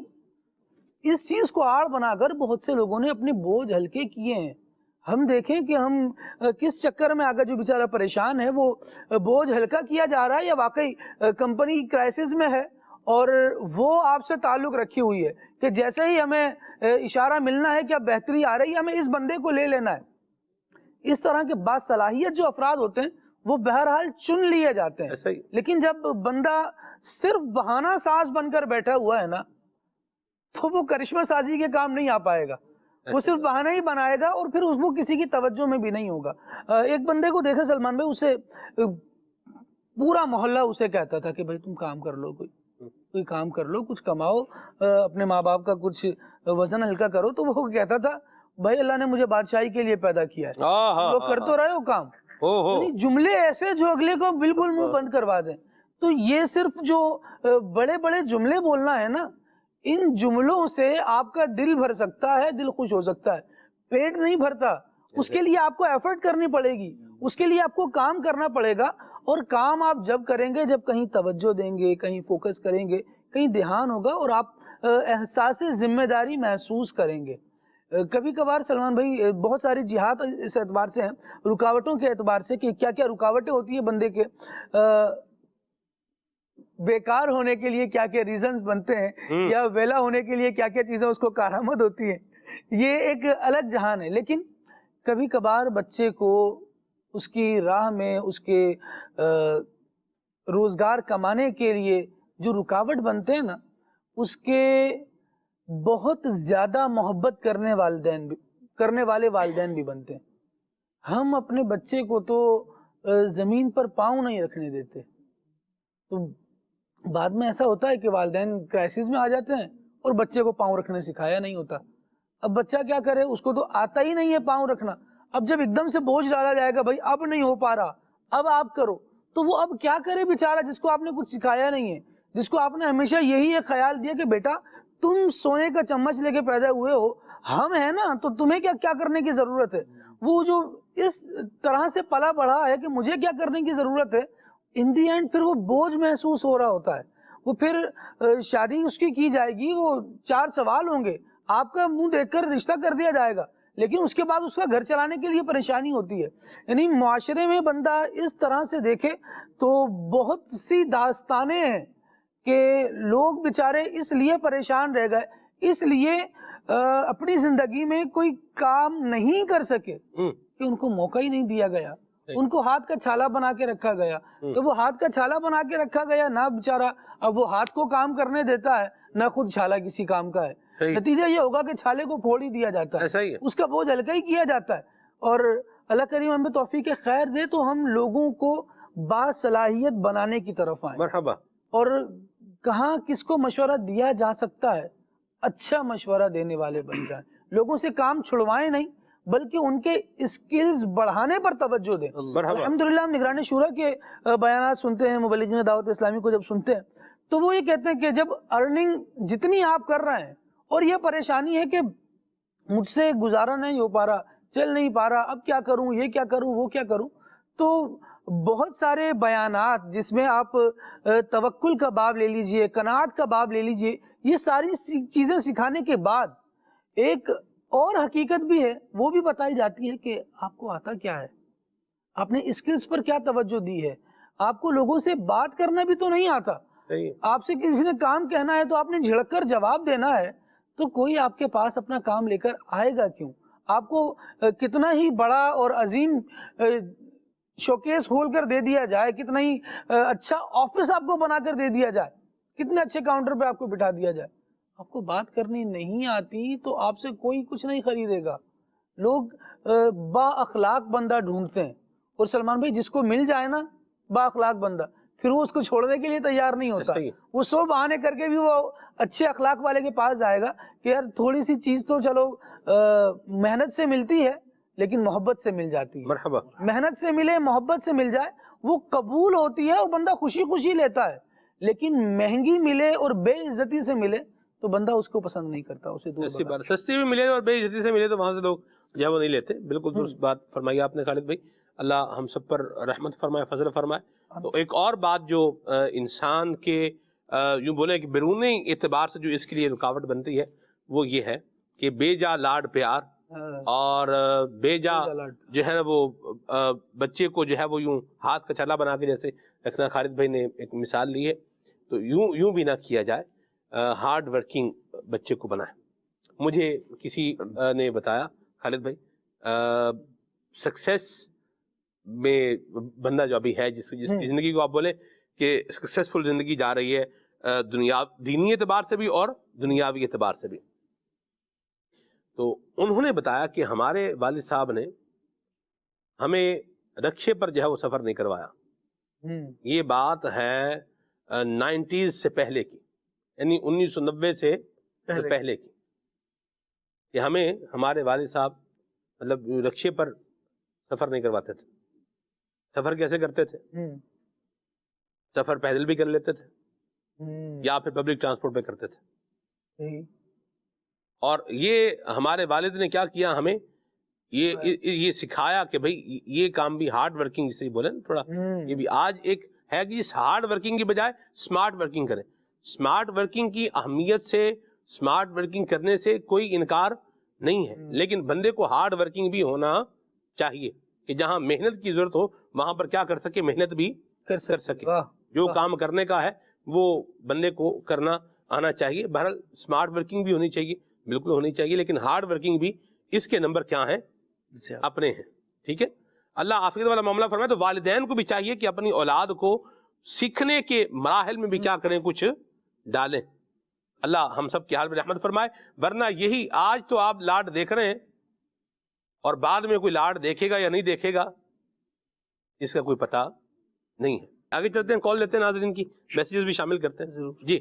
Speaker 1: اس چیز کو آڑ بنا کر بہت سے لوگوں نے اپنے بوجھ ہلکے کیے ہیں. ہم دیکھیں کہ ہم کس چکر میں آگے جو بیچارہ پریشان ہے وہ بوجھ ہلکا کیا جا رہا ہے، یا واقعی کمپنی کرائسس میں ہے اور وہ آپ سے تعلق رکھی ہوئی ہے کہ جیسے ہی ہمیں اشارہ ملنا ہے کہ اب بہتری آ رہی ہے ہمیں اس بندے کو لے لینا ہے. اس طرح کے باصلاحیت جو افراد ہوتے ہیں وہ بہرحال چن لیے جاتے ہیں، لیکن جب بندہ صرف بہانہ ساز بن کر بیٹھا ہوا ہے نا تو وہ کرشمہ سازی کے کام نہیں آ پائے گا، وہ صرف بہانہ ہی بنائے گا اور پھر اس کو کسی کی توجہ میں بھی نہیں ہوگا. ایک بندے کو دیکھے سلمان بھائی، اسے پورا محلہ اسے کہتا تھا کہ بھائی تم کام کر لو، کوئی کام کر لو، کچھ کماؤ، اپنے ماں باپ کا کچھ وزن ہلکا کرو. تو وہ کہتا تھا بھائی اللہ نے مجھے بادشاہی کے لیے پیدا کیا ہے، وہ کر تو رہے ہو کام. یعنی جملے ایسے جو اگلے کو بالکل منہ بند کروا دیں. تو یہ صرف جو بڑے بڑے جملے بولنا ہے نا، ان جملوں سے آپ کا دل بھر سکتا ہے، دل خوش ہو سکتا ہے، پیٹ نہیں بھرتا. اس کے لیے آپ کو ایفرٹ کرنی پڑے گی، اس کے لیے آپ کو کام کرنا پڑے گا. اور کام آپ جب کریں گے جب کہیں توجہ دیں گے، کہیں فوکس کریں گے، کہیں دھیان ہوگا اور آپ احساس ذمہ داری محسوس کریں گے. کبھی کبھار سلمان بھائی بہت ساری جہات اس اعتبار سے ہیں، رکاوٹوں کے اعتبار سے کہ کیا کیا رکاوٹیں ہوتی ہیں بندے کے بیکار ہونے کے لیے، کیا کیا ریزنز بنتے ہیں، یا ویلا ہونے کے لیے کیا کیا چیزیں اس کو کارآمد ہوتی ہیں. یہ ایک الگ جہان ہے. لیکن کبھی کبھار بچے کو اس کی راہ میں اس کے روزگار کمانے کے لیے جو رکاوٹ بنتے ہیں نا، اس کے بہت زیادہ محبت کرنے والے والدین بھی بنتے ہیں. ہم اپنے بچے کو تو زمین پر پاؤں نہیں رکھنے دیتے، تو بعد میں ایسا ہوتا ہے کہ والدین کرائسس میں آ جاتے ہیں اور بچے کو پاؤں رکھنے سکھایا نہیں ہوتا. اب بچہ کیا کرے، اس کو تو آتا ہی نہیں ہے پاؤں رکھنا. اب جب ایک دم سے بوجھ ڈالا جائے گا بھائی اب نہیں ہو پا رہا، اب آپ کرو، تو وہ اب کیا کرے بیچارہ، جس کو آپ نے کچھ سکھایا نہیں ہے، جس کو آپ نے ہمیشہ یہی ایک خیال دیا کہ بیٹا تم سونے کا چمچ لے کے پیدا ہوئے ہو، ہم ہیں نا تو تمہیں کیا کرنے کی ضرورت ہے. وہ جو اس طرح سے پلا بڑھا ہے کہ مجھے کیا کرنے کی ضرورت ہے، ان دی اینڈ پھر وہ بوجھ محسوس ہو رہا ہوتا ہے. وہ پھر شادی اس کی جائے گی، وہ 4 سوال ہوں گے، آپ کا منہ دیکھ کر رشتہ کر دیا جائے گا، لیکن اس کے بعد اس کا گھر چلانے کے لیے پریشانی ہوتی ہے. یعنی معاشرے میں بندہ اس طرح سے دیکھے تو بہت سی داستانیں ہیں کہ لوگ بیچارے اس لیے پریشان رہ گئے، اس لیے اپنی زندگی میں کوئی کام نہیں کر سکے کہ ان کو موقع ہی نہیں دیا گیا، ان کو ہاتھ کا چھالا بنا کے رکھا گیا. تو وہ ہاتھ کا چھالا بنا کے رکھا گیا، نہ بیچارہ اب وہ ہاتھ کو کام کرنے دیتا ہے، نہ خود چھالا کسی کام کا ہے. نتیجہ یہ ہوگا کہ چھالے کو پھوڑ ہی دیا جاتا ہے، اس کا بوجھ ہلکا ہی کیا جاتا ہے. اور اللہ کریم ہمیں توفیق خیر دے تو ہم لوگوں کو باصلاحیت بنانے کی طرف آئیں. مرحبا. اور کہاں کس کو مشورہ دیا جا سکتا ہے، اچھا مشورہ دینے والے بن جائیں. لوگوں سے کام چھڑوائیں نہیں بلکہ ان کے اسکلز بڑھانے پر توجہ دیں. الحمدللہ ہم نگران شورا کے بیانات سنتے ہیں، مبلغین دعوت اسلامی کو جب سنتے ہیں تو وہ یہ کہتے ہیں کہ جب ارننگ جتنی آپ کر رہے ہیں اور یہ پریشانی ہے کہ مجھ سے گزارا نہیں ہو پا رہا، چل نہیں پا رہا، اب کیا کروں، یہ کیا کروں، وہ کیا کروں، تو بہت سارے بیانات جس میں آپ توکل کا باب لے لیجئے، قناعت کا باب لے لیجئے، یہ ساری چیزیں سکھانے کے بعد ایک اور حقیقت بھی ہے، وہ بھی بتائی جاتی ہے کہ آپ کو آتا کیا ہے، آپ نے اسکلز پر کیا توجہ دی ہے. آپ کو لوگوں سے بات کرنا بھی تو نہیں آتا، آپ سے کسی نے کام کہنا ہے تو آپ نے جھڑک کر جواب دینا ہے، تو کوئی آپ کے پاس اپنا کام لے کر آئے گا کیوں؟ آپ کو کتنا ہی بڑا اور عظیم شوکیس کھول کر دے دیا جائے، کتنا ہی اچھا آفس آپ کو بنا کر دے دیا جائے، کتنے اچھے کاؤنٹر پہ آپ کو بٹھا دیا جائے، آپ کو بات کرنی نہیں آتی تو آپ سے کوئی کچھ نہیں خریدے گا. لوگ با اخلاق بندہ ڈھونڈتے ہیں، اور سلمان بھائی جس کو مل جائے نا با اخلاق بندہ، پھر وہ اس کو چھوڑنے کے لیے تیار نہیں ہوتا. وہ سو بہانے کر کے بھی وہ اچھے اخلاق والے کے پاس جائے گا کہ یار تھوڑی سی چیز تو چلو محنت سے ملتی ہے لیکن محبت سے مل جاتی ہے.
Speaker 2: مرحبا.
Speaker 1: محنت سے ملے، محبت سے مل جائے، وہ قبول ہوتی ہے، وہ بندہ خوشی خوشی لیتا ہے. لیکن مہنگی ملے اور بے عزتی سے ملے تو بندہ اس کو پسند نہیں کرتا، اسے دور بھگاتا ہے.
Speaker 2: سستی بھی ملے اور بے عزتی سے ملے تو وہاں سے لوگ جو ہے وہ نہیں لیتے. بالکل درست بات فرمائی آپ نے خالد بھائی، اللہ ہم سب پر رحمت فرمائے، فضل فرمائے. تو ایک اور بات جو انسان کے یوں بولیں کہ بیرونی اعتبار سے جو اس کے لیے رکاوٹ بنتی ہے وہ یہ ہے کہ بے جا لاڈ پیار اور بے جا جو ہے نا وہ بچے کو جو ہے وہ یوں ہاتھ کا چھلا بنا کے جیسے رکھنا. خالد بھائی نے ایک مثال لی ہے، تو یوں بھی نہ کیا جائے، ہارڈ ورکنگ بچے کو بنائے. مجھے کسی نے بتایا خالد بھائی سکسیس میں بندہ جو ابھی ہے جس زندگی کو آپ بولیں کہ سکسیسفل زندگی جا رہی ہے دنیا دینی اعتبار سے بھی اور دنیاوی اعتبار سے بھی، تو انہوں نے بتایا کہ ہمارے والد صاحب نے ہمیں رکشے پر جو ہے وہ سفر نہیں کروایا. یہ بات ہے 90s سے پہلے کی، یعنی 1990 سے پہلے کی، کہ ہمیں ہمارے والد صاحب مطلب رکشے پر سفر نہیں کرواتے تھے. سفر کیسے کرتے تھے؟ سفر پیدل بھی کر لیتے تھے یا پھر پبلک ٹرانسپورٹ پہ کرتے تھے. اور یہ ہمارے والد نے کیا کیا، ہمیں یہ سکھایا کہ بھئی یہ کام بھی ہارڈ ورکنگ جسے بولیں تھوڑا، یہ بھی آج ایک ہے کہ اس ہارڈ ورکنگ کی بجائے سمارٹ ورکنگ کریں. سمارٹ ورکنگ کی اہمیت سے، سمارٹ ورکنگ کرنے سے کوئی انکار نہیں ہے، لیکن بندے کو ہارڈ ورکنگ بھی ہونا چاہیے کہ جہاں محنت کی ضرورت ہو وہاں پر کیا کر سکے، محنت بھی کر سکے. جو کام کرنے کا ہے وہ بندے کو کرنا آنا چاہیے. بہرحال سمارٹ ورکنگ بھی ہونی چاہیے، بالکل ہونی چاہیے، لیکن ہارڈ ورکنگ بھی اس کے نمبر کیا ہیں، اپنے ہیں. ٹھیک ہے، اللہ عافیت والا معاملہ فرمائے. تو والدین کو بھی چاہیے کہ اپنی اولاد کو سیکھنے کے مراحل میں بھی کیا کریں، کچھ ڈالیں. اللہ ہم سب کے حال میں رحمت فرمائے. ورنہ یہی آج تو آپ لاڈ دیکھ رہے ہیں اور بعد میں کوئی لاڈ دیکھے گا یا نہیں دیکھے گا اس کا کوئی پتہ نہیں ہے. آگے چلتے ہیں، کال لیتے ہیں، ناظرین کی میسیجز بھی شامل کرتے ہیں. ضرور جی.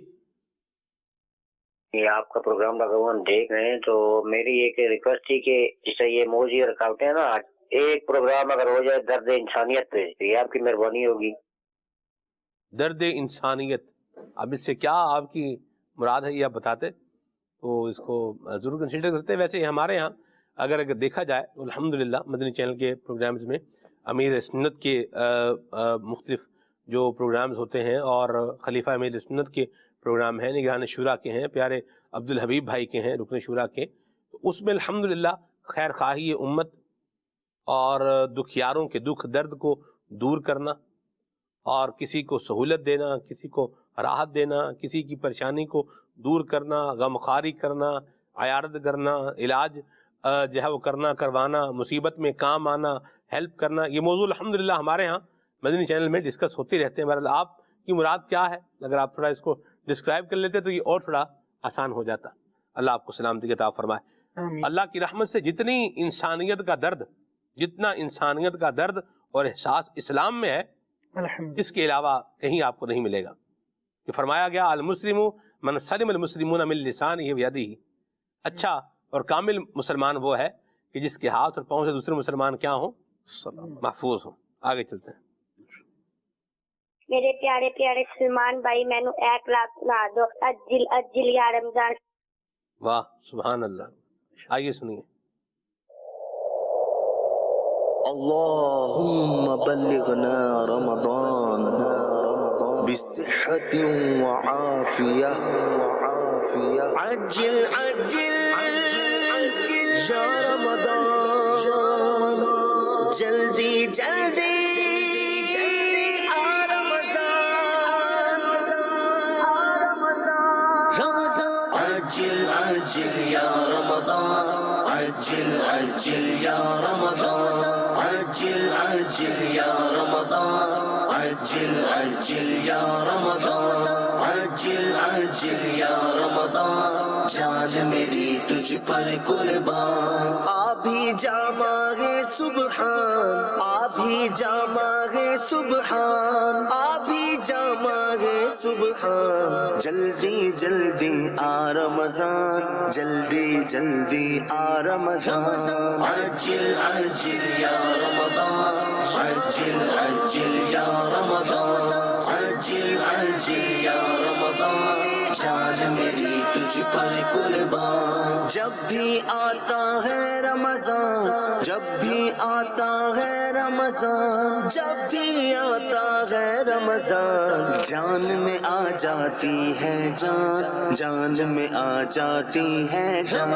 Speaker 7: یہ آپ کا پروگرام لگا ہوا ہم دیکھ رہے ہیں، تو میری ایک ریکویسٹ تھی کہ جس سے یہ موضوع رکاوٹیں ہیں نا، ایک پروگرام اگر ہو جائے درد انسانیت پہ، تو یہ آپ کی مہربانی ہوگی.
Speaker 2: درد انسانیت، اب اس سے کیا آپ کی مراد ہے یہ آپ بتاتے تو اس کو ضرور کنسیڈر کرتے. ویسے ہمارے ہاں اگر دیکھا جائے تو الحمدللہ مدنی چینل کے پروگرامز میں امیر سنت کے مختلف جو پروگرامز ہوتے ہیں اور خلیفہ امیر سنت کے پروگرام ہیں، نگران شورا کے ہیں، پیارے عبدالحبیب بھائی کے ہیں، رکن شورا کے، تو اس میں الحمدللہ خیر خواہی امت اور دکھیاروں کے دکھ درد کو دور کرنا اور کسی کو سہولت دینا، کسی کو راحت دینا، کسی کی پریشانی کو دور کرنا، غمخواری کرنا، عیادت کرنا، علاج جو ہے وہ کرنا، کروانا، مصیبت میں کام آنا، ہیلپ کرنا، یہ موضوع الحمدللہ ہمارے ہاں مدنی چینل میں ڈسکس ہوتے رہتے ہیں. بہرحال آپ کی مراد کیا ہے اگر آپ تھوڑا اس کو ڈسکرائب کر لیتے تو یہ اور تھوڑا آسان ہو جاتا. اللہ آپ کو سلامتی عطا فرمائے. اللہ کی رحمت سے جتنی انسانیت کا درد، جتنا انسانیت کا درد اور احساس اسلام میں ہے اس کے علاوہ کہیں آپ کو نہیں ملے گا. کہ فرمایا گیا المسلم من سلم المسلمون من لسانہ ویدہ، اچھا اور کامل مسلمان وہ ہے کہ جس کے ہاتھ اور پاؤں سے دوسرے مسلمان کیا ہوں، محفوظ ہوں. آگے چلتے ہیں.
Speaker 8: میرے پیارے پیارے سلمان بھائی، میں نو 1 لاکھ سنا دو، اجل یا رمضان.
Speaker 2: واہ سبحان اللہ. آئیے سنیے.
Speaker 9: اللهم بلغنا رمضان بصحة وعافية عجل عجل يا رمضان جلدی جلدی عجل عجل يا رمضان عجل عجل يا رمضان عجل عجل يا رمضان عجل عجل يا رمضان عجل عجل يا رمضان جان میری تجھ پر قربان آبھی جا مانگے سبحان آبھی جا مانگے سبحان آبھی جا مانگے سبحان جلدی جلدی آ رمضان جلدی جلدی آ رمضان عجل عجل یا رمضان عجل عجل یا رمضان عجل عجل یا رمضان جان میری تجھ پر قربان جب بھی آتا ہے رمضان جب بھی آتا ہے رمضان جب بھی آتا ہے رمضان جان میں آ جاتی ہے جان جان میں آ جاتی ہے جان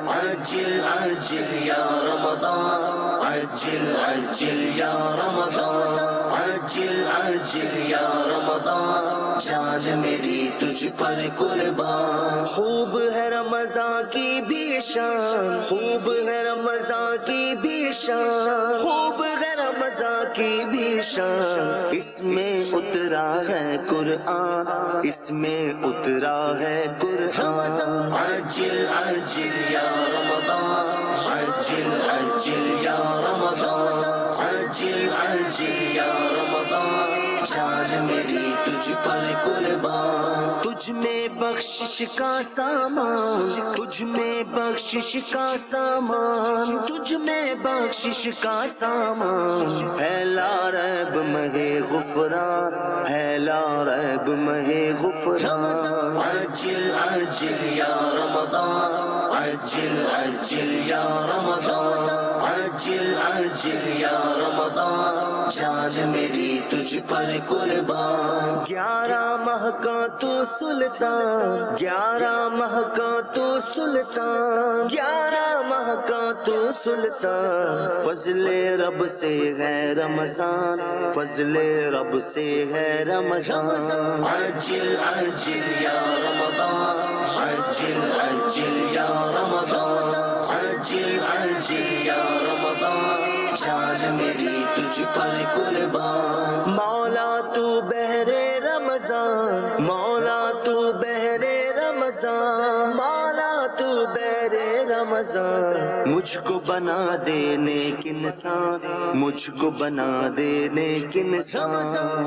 Speaker 9: عجل عجل یا رمضان عجل عجل یا رمضان عجل عجل یا رمضان جان میری تجھ پر قربان خوب ہے رمضان کی بھی شان خوب ہے رمضان کی بھی شان خوب ہے رمضان کی بھی شان اس میں اترا ہے قرآن اس میں اترا ہے قرآن عجل عجل یا رمضان عجل عجل یا رمضان عجل عجل یا رمضان جان میری تجھ پر قربان تجھ میں بخشش کا سامان تجھ میں بخشش کا سامان تجھ میں بخشش کا سامان ہے لا ریب مہے غفران ہے لا ریب مہے غفران عجل عجل یا رمضان عجل عجل یا رمضان عجل عجل یا رمضان جان میری تجھ پر قربان 11 ماہ کا تو سلطان 11 ماہ کا تو سلطان 11 ماہ کا تو سلطان فضل رب سے ہے رمضان فضل رب سے ہے رمضان عجل عجل یا رمضان عجل عجل یا رمضان عجل عجل یا رمضان جان میری تجھ پر قربان مولا تو بہرے رمضان مولا تو بہرے رمضان مولا تو بہرے رمضان مجھ کو بنا دے نیک انسان مجھ کو بنا دے نیک انسان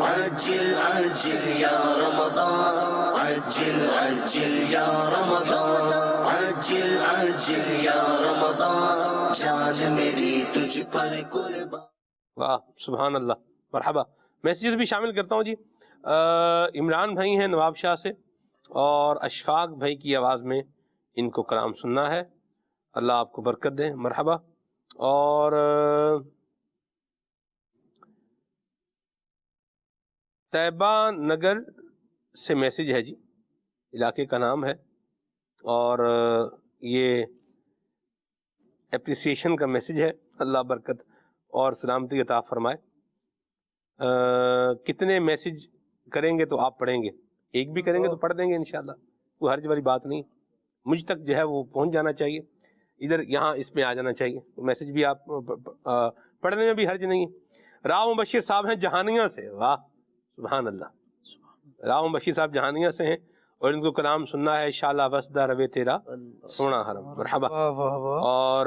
Speaker 9: عجل عجل یا رمضان عجل عجل یا رمضان عجل عجل یا رمضان جان میری تجھ پر قربان
Speaker 2: واہ سبحان اللہ مرحبا میسیجز بھی شامل کرتا ہوں جی عمران بھائی ہیں نواب شاہ سے اور اشفاق بھائی کی آواز میں ان کو کلام سننا ہے اللہ آپ کو برکت دے مرحبا اور طیبہ نگر سے میسیج ہے جی علاقے کا نام ہے اور یہ اپریسیشن کا میسیج ہے اللہ برکت اور سلامتی عطا فرمائے کتنے میسیج کریں گے تو آپ پڑھیں گے ایک بھی کریں گے تو پڑھ دیں گے انشاءاللہ کوئی حرج والی بات نہیں مجھ تک جو ہے وہ پہنچ جانا چاہیے ادھر یہاں اس میں آ جانا چاہیے میسیج بھی آپ پڑھنے میں بھی حرج نہیں ہے راؤ مبشر صاحب ہیں جہانیہ سے واہ سبحان اللہ راؤ مبشر صاحب جہانیہ سے ہیں اور ان کو کلام سننا ہے انشاءاللہ وسدہ روے تیرا سونا حرم مرحبا اور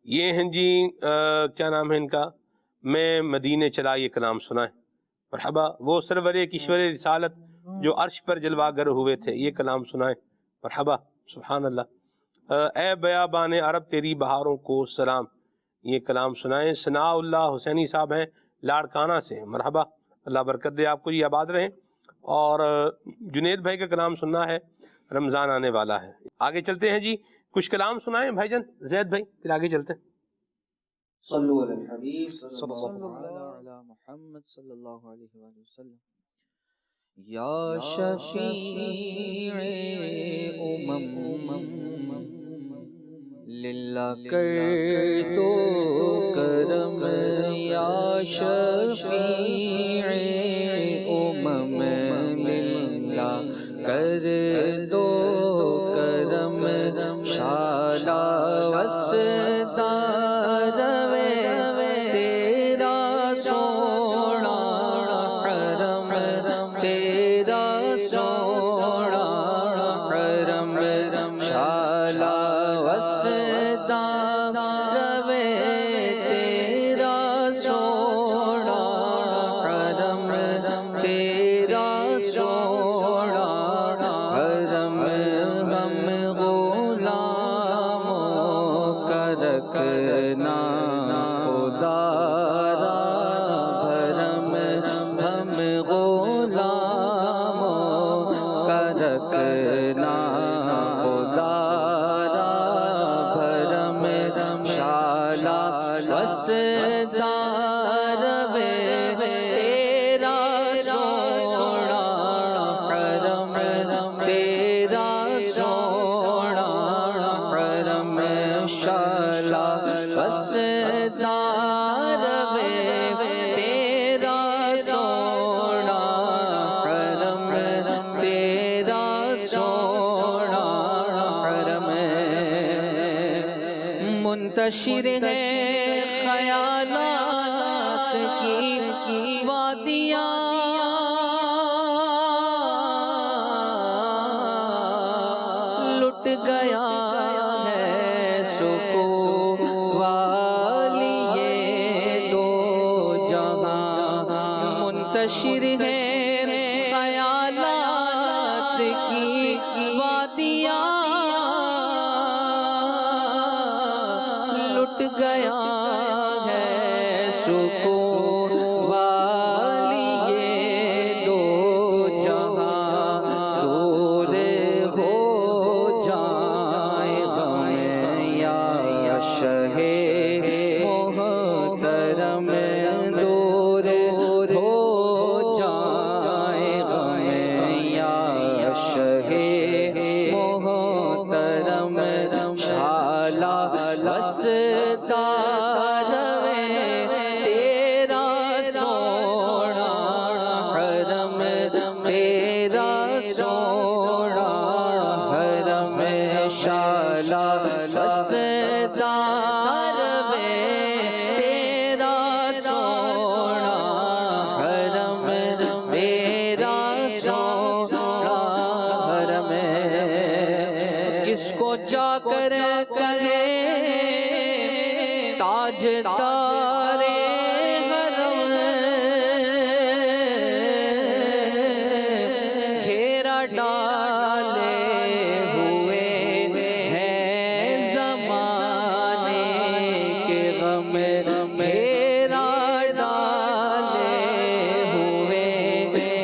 Speaker 2: یہ ہیں جی کیا نام ہے ان کا میں مدینے چلا یہ کلام سنائیں مرحبا وہ سرور کشور رسالت جو عرش پر جلوہ گر ہوئے تھے یہ کلام سنائیں مرحبا سبحان اللہ اے بیابان عرب تیری بہاروں کو سلام یہ کلام سنائیں ثناء اللہ حسینی صاحب ہیں لاڑکانہ سے مرحبا اللہ برکت دے آپ کو یہ آباد رہیں اور جنید بھائی کا کلام سننا ہے رمضان آنے والا ہے آگے چلتے ہیں جی کچھ کلام سنائیں بھائی جان زید بھائی پھر آگے چلتے ہیں
Speaker 5: صلو علی الحبیب صلی
Speaker 1: صلی
Speaker 5: اللہ
Speaker 1: اللہ
Speaker 5: علی محمد صلی اللہ علیہ وآلہ وسلم. یا شفیع للہ کر دو کرم، یا شفیع للہ کر دو کرم، شالا وسطا روے تیرا سونا حرم، تیرا سونا حرم، شالا وسطا روے تیرا سونا حرم، تیرا سونا حرم، ہم غلاموں کا رکھنا خدا را بھرم، ہم غلاموں کا رکھنا خدا را بھرم، شالا وسطا روے تیرا سونا حرم، تیرا سونا حرم، شالا وسطا روے تیرا سونا حرم، تیرا سونا حرم، منتشر ہے خیالات کی وادیاں، لٹ گیا ہے سکون والی یہ دو جہاں، منتشر ہے خیالات کی وادیاں، لٹ گیا ہے سکون والی یہ دو جہاں، دور ہو جائے غم یا شہ محترم، دور ہو جائے غم یا شہ محترم، شالا وسطا روے تیرا سونا حرم، تیرا سونا حرم، شالا وسطا روے تیرا سونا حرم، تیرا سونا حرم، کس کو جا کر کہے تاج تارے حرم، گھیرا ڈالے ہوئے ہیں زمانے کے غم، گھیرا ڈالے ہوئے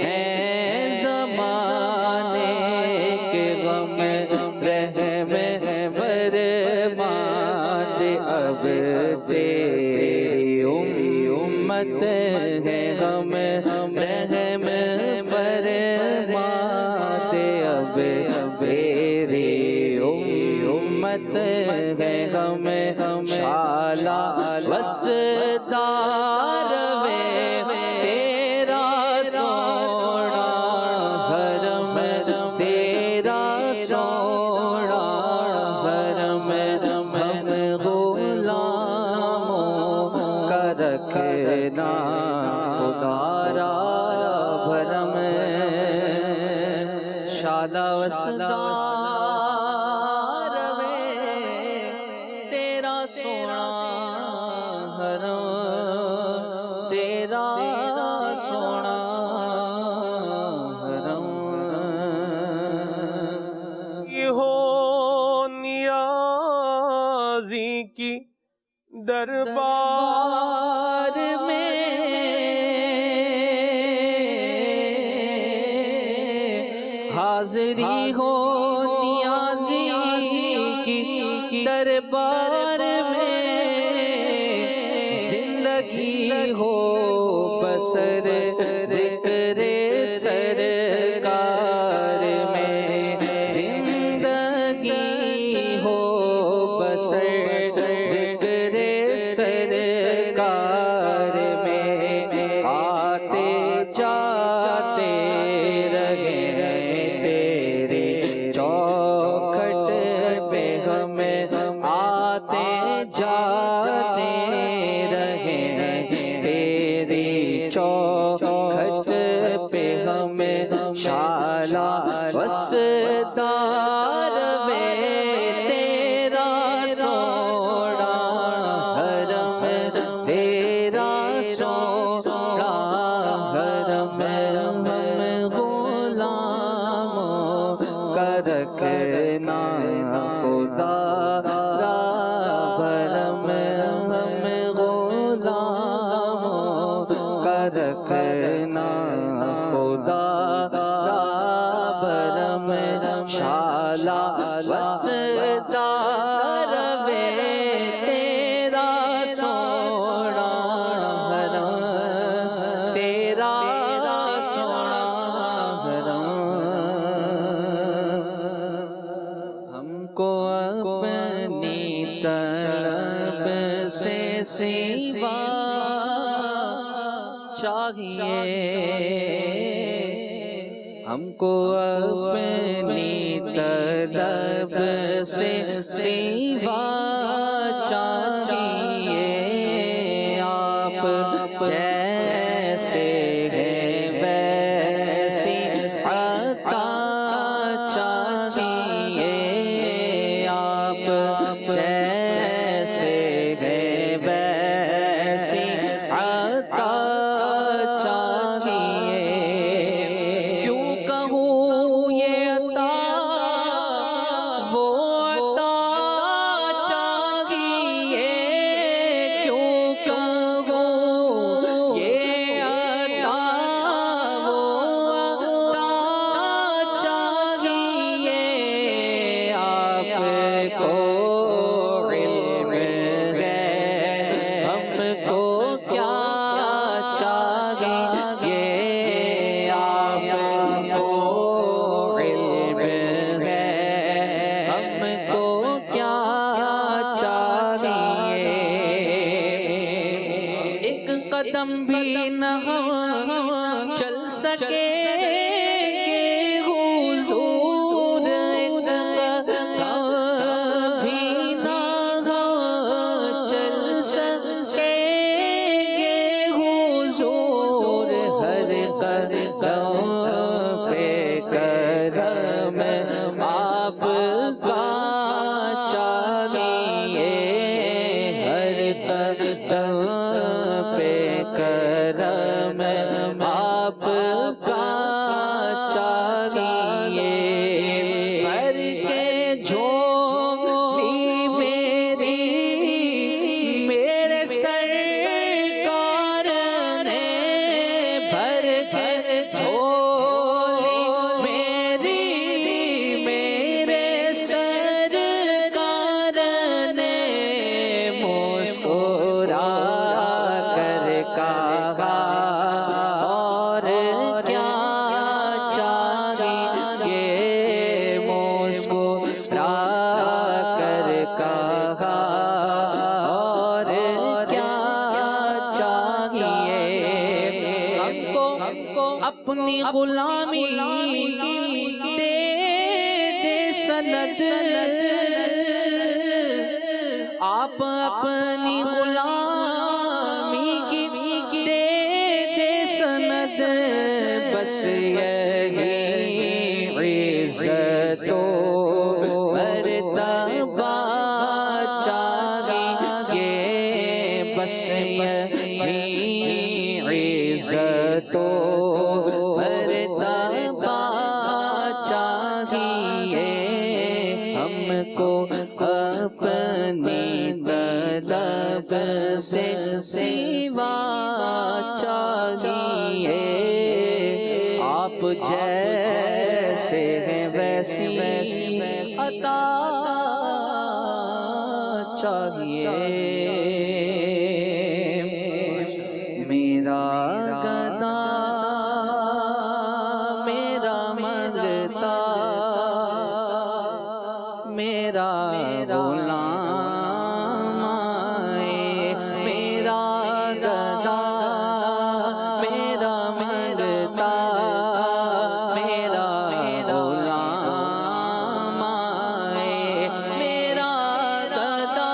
Speaker 5: ہیں زمانے کے غم، رحم فرما دے اب تیری امت ہے غم، رحم فرما دے اب تیری امت ہے غم، شالا وسطا روے تیرا سونا حرم، تیرا سونا حرم، ہم غلاموں کا رکھنا خدا را بھرم، شالا وسطا روے تیرا سونا حرم، تیرا سونا حرم،
Speaker 2: یہ ہو نیازی کی دربار
Speaker 5: میں حاضری ہو نیازی کی دربار میں، میں شالا وسدار میں تیرا سونا حرم تیرا سونا حرم ہم غلاموں کا رکھنا خدا را حرم ہم غلاموں کا رکھنا خدا را حرم شالا وسدار میں تیرا سونا حرم تیرا سونا حرم ہم کو اپنی طلب سے سوا چاہیے ہم کو اپنی طلب سے سوا چاہیے آپ جیسے ہیں ویسی عطا چاہیے آپ جیسے ہیں ویسی عطا چاہیے کیوں کہوں یہ عطا وہ عطا چاہیے کیوں کہوں یہ عطا وہ عطا چاہیے آپ کو علم ہے ہم کو کیا چاہیے آپ کو علم ہے ہم کو کیا چاہیے ایک قدم بھی نہ ہم چل سکے حضور ایک قدم بھی نہ ہم چل سکے حضور ہر قدم پہ کرم آپ کا چاہیے ہر قدم پہ کرم آپ کا چاہیے بھر کے جھولی میری میرے سرکار نے بھر کے جھولی میری میرے سرکار نے مسکرا کر کہا اور کیا چاہیے مسکرا کر کہا اور کیا چاہیے ہم کو اپنی غلامی دے دے سند آپ اپنی غلامی کی دے دے سند بس یہی عزت و مرتبہ چاہیے بس یہی عزت و مرتبہ چاہیے ہم کو اپنی طلب سے سوا چاہیے آپ جیسے ہیں ویسی عطا چاہیے میرا گدا میرا منگتا میرا غلام آئے میرا گدا میرا منگتا میرا غلام آئے میرا گدا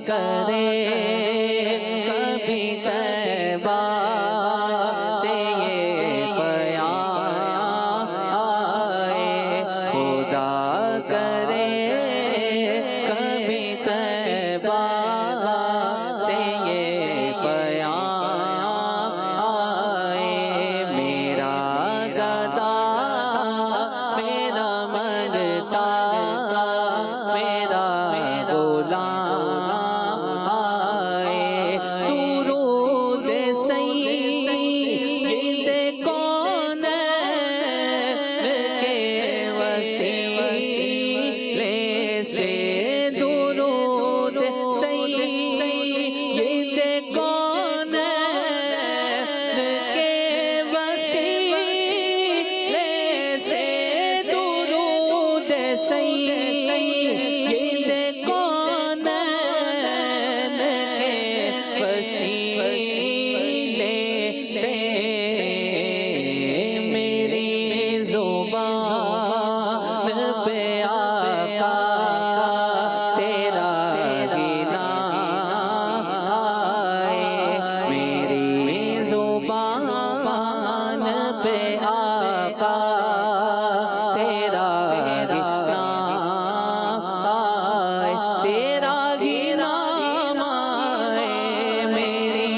Speaker 5: کرے کبھی طیبہ سے یہ پیام آئے، خدا کرے کبھی طیبہ سے یہ پیام آئے، میرا گدا میرا مرتا میرا غلام آئے، درود سید کونین کے وسیلے سے، درود سید کونین کے وسیلے سے، درود سید کونین کے وسیلے سے، میری زبان پہ آقا تیرا ہی نام آئے، میری زبان پہ آقا تیرا ہی نام آئے، تیرا ہی نام آئے، میری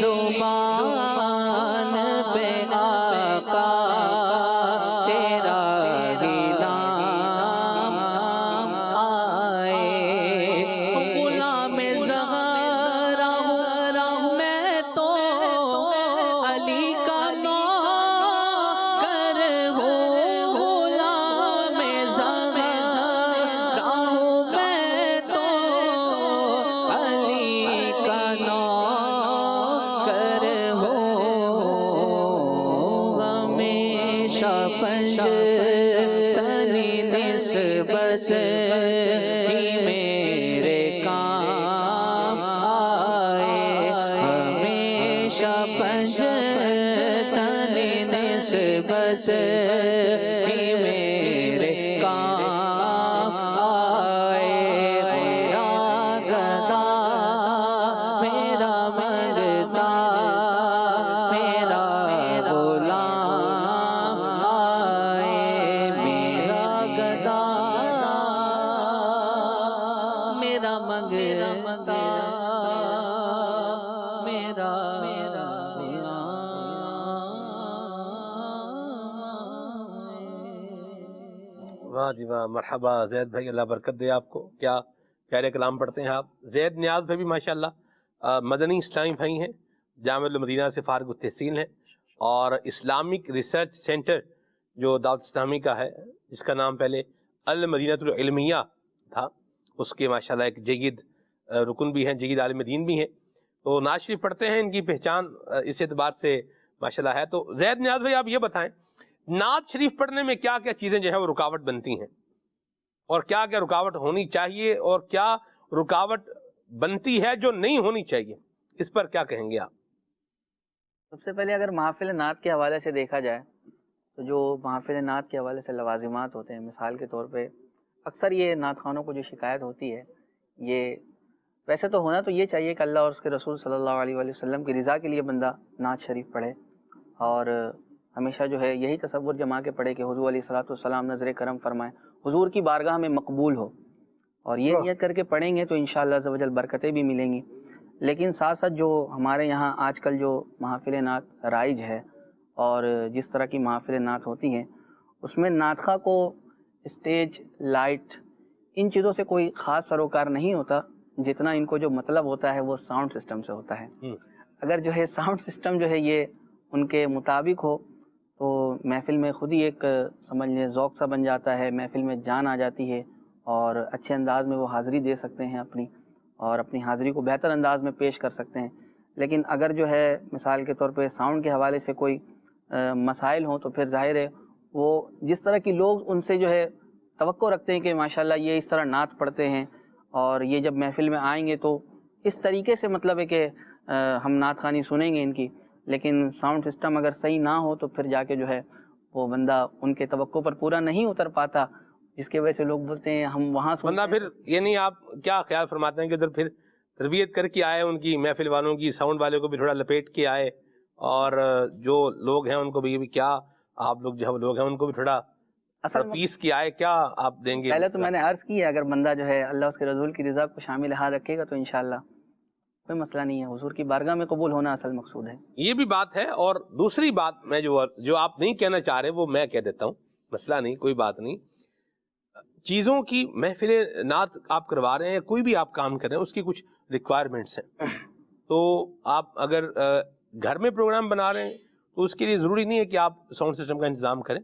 Speaker 5: زبان پہ آقا تیرا ہی نام آئے، غلام زہرا ہوں میں تو علی کا نوکر ہوں، غلام زہرا ہوں میں تو علی کا نوکر ہوں، ہمیشہ پنجتنی نسبت ہی میرے کام آئے، ہمیشہ پنجتنی نسبت ہی میرے کام آئے، میرا گدا میرا مردا میرا غلام آئے، میرا گدا میرا منگتا میرا
Speaker 2: واہ جی واہ، مرحبا زید بھائی، اللہ برکت دے آپ کو، کیا پیارے کلام پڑھتے ہیں آپ۔ زید نیاز بھائی بھی ماشاءاللہ مدنی اسلامی بھائی ہیں، جامعہ المدینہ سے فارغ التحصیل ہیں، اور اسلامک ریسرچ سینٹر جو دعوت اسلامی کا ہے، جس کا نام پہلے المدینہ العلمیہ تھا، اس کے ماشاءاللہ ایک جید رکن بھی ہیں، جید عالم دین بھی ہیں، تو نعت شریف پڑھتے ہیں، ان کی پہچان اس اعتبار سے ماشاءاللہ ہے۔ تو زید نیاز بھائی آپ یہ بتائیں، نعت شریف پڑھنے میں کیا کیا چیزیں جو ہے وہ رکاوٹ بنتی ہیں، اور کیا کیا رکاوٹ ہونی چاہیے، اور کیا رکاوٹ بنتی ہے جو نہیں ہونی چاہیے، اس پر کیا کہیں گے آپ؟
Speaker 10: سب سے پہلے اگر محافل نعت کے حوالے سے دیکھا جائے تو جو محافل نعت کے حوالے سے لوازمات ہوتے ہیں، مثال کے طور پہ اکثر یہ نعت خوانوں کو جو شکایت ہوتی ہے، یہ ویسے تو ہونا تو یہ چاہیے کہ اللہ اور اس کے رسول صلی اللہ علیہ وآلہ وسلم کی رضا کے لیے بندہ نعت شریف پڑھے، اور ہمیشہ جو ہے یہی تصور جما کے پڑھے کہ حضور علیہ السلام نظر کرم فرمائیں، حضور کی بارگاہ میں مقبول ہو، اور یہ نیت کر کے پڑھیں گے تو انشاءاللہ عز و جل برکتیں بھی ملیں گی۔ لیکن ساتھ ساتھ جو ہمارے یہاں آج کل جو محافل نعت رائج ہے اور جس طرح کی محافل نعت ہوتی ہیں، اس میں نعت خواہ کو اسٹیج، لائٹ، ان چیزوں سے کوئی خاص سروکار نہیں ہوتا، جتنا ان کو جو مطلب ہوتا ہے وہ ساؤنڈ سسٹم سے ہوتا ہے۔ اگر جو ہے ساؤنڈ سسٹم جو ہے یہ ان کے مطابق ہو تو محفل میں خود ہی ایک سمجھ لیں ذوق سا بن جاتا ہے، محفل میں جان آ جاتی ہے اور اچھے انداز میں وہ حاضری دے سکتے ہیں اپنی، اور اپنی حاضری کو بہتر انداز میں پیش کر سکتے ہیں۔ لیکن اگر جو ہے مثال کے طور پہ ساؤنڈ کے حوالے سے کوئی مسائل ہوں تو پھر ظاہر ہے وہ جس طرح کی لوگ ان سے جو ہے توقع رکھتے ہیں کہ ماشاءاللہ یہ اس طرح نعت پڑھتے ہیں اور یہ جب محفل میں آئیں گے تو اس طریقے سے مطلب ہے کہ ہم نعت خوانی سنیں گے ان کی، لیکن ساؤنڈ سسٹم اگر صحیح نہ ہو تو پھر جا کے جو ہے وہ بندہ ان کے توقع پر پورا نہیں اتر پاتا، جس کی وجہ سے لوگ بولتے ہیں ہم وہاں
Speaker 2: بندہ پھر یعنی آپ کیا خیال فرماتے ہیں کہ ادھر پھر تربیت کر کے آئے، ان کی محفل والوں کی، ساؤنڈ والے کو بھی تھوڑا لپیٹ کے آئے، اور جو لوگ ہیں ان کو بھی کیا آپ لوگ جو لوگ ہیں ان کو بھی تھوڑا پیس کی آئے، کیا آپ دیں گے؟
Speaker 10: پہلے تو میں نے عرض کی ہے اگر بندہ جو ہے اللہ اس کے رسول کی رضا کو شامل حال رکھے گا تو انشاءاللہ کوئی مسئلہ نہیں ہے، حضور کی بارگاہ میں قبول ہونا اصل مقصود ہے۔
Speaker 2: یہ بھی بات ہے، اور دوسری بات میں جو آپ نہیں کہنا چاہ رہے وہ میں کہہ دیتا ہوں، مسئلہ نہیں، کوئی بات نہیں۔ چیزوں کی محفل نعت آپ کروا رہے ہیں، کوئی بھی آپ کام کر رہے ہیں، اس کی کچھ ریکوائرمنٹس ہیں۔ تو آپ اگر گھر میں پروگرام بنا رہے ہیں تو اس کے لیے ضروری نہیں ہے کہ آپ ساؤنڈ سسٹم کا انتظام کریں،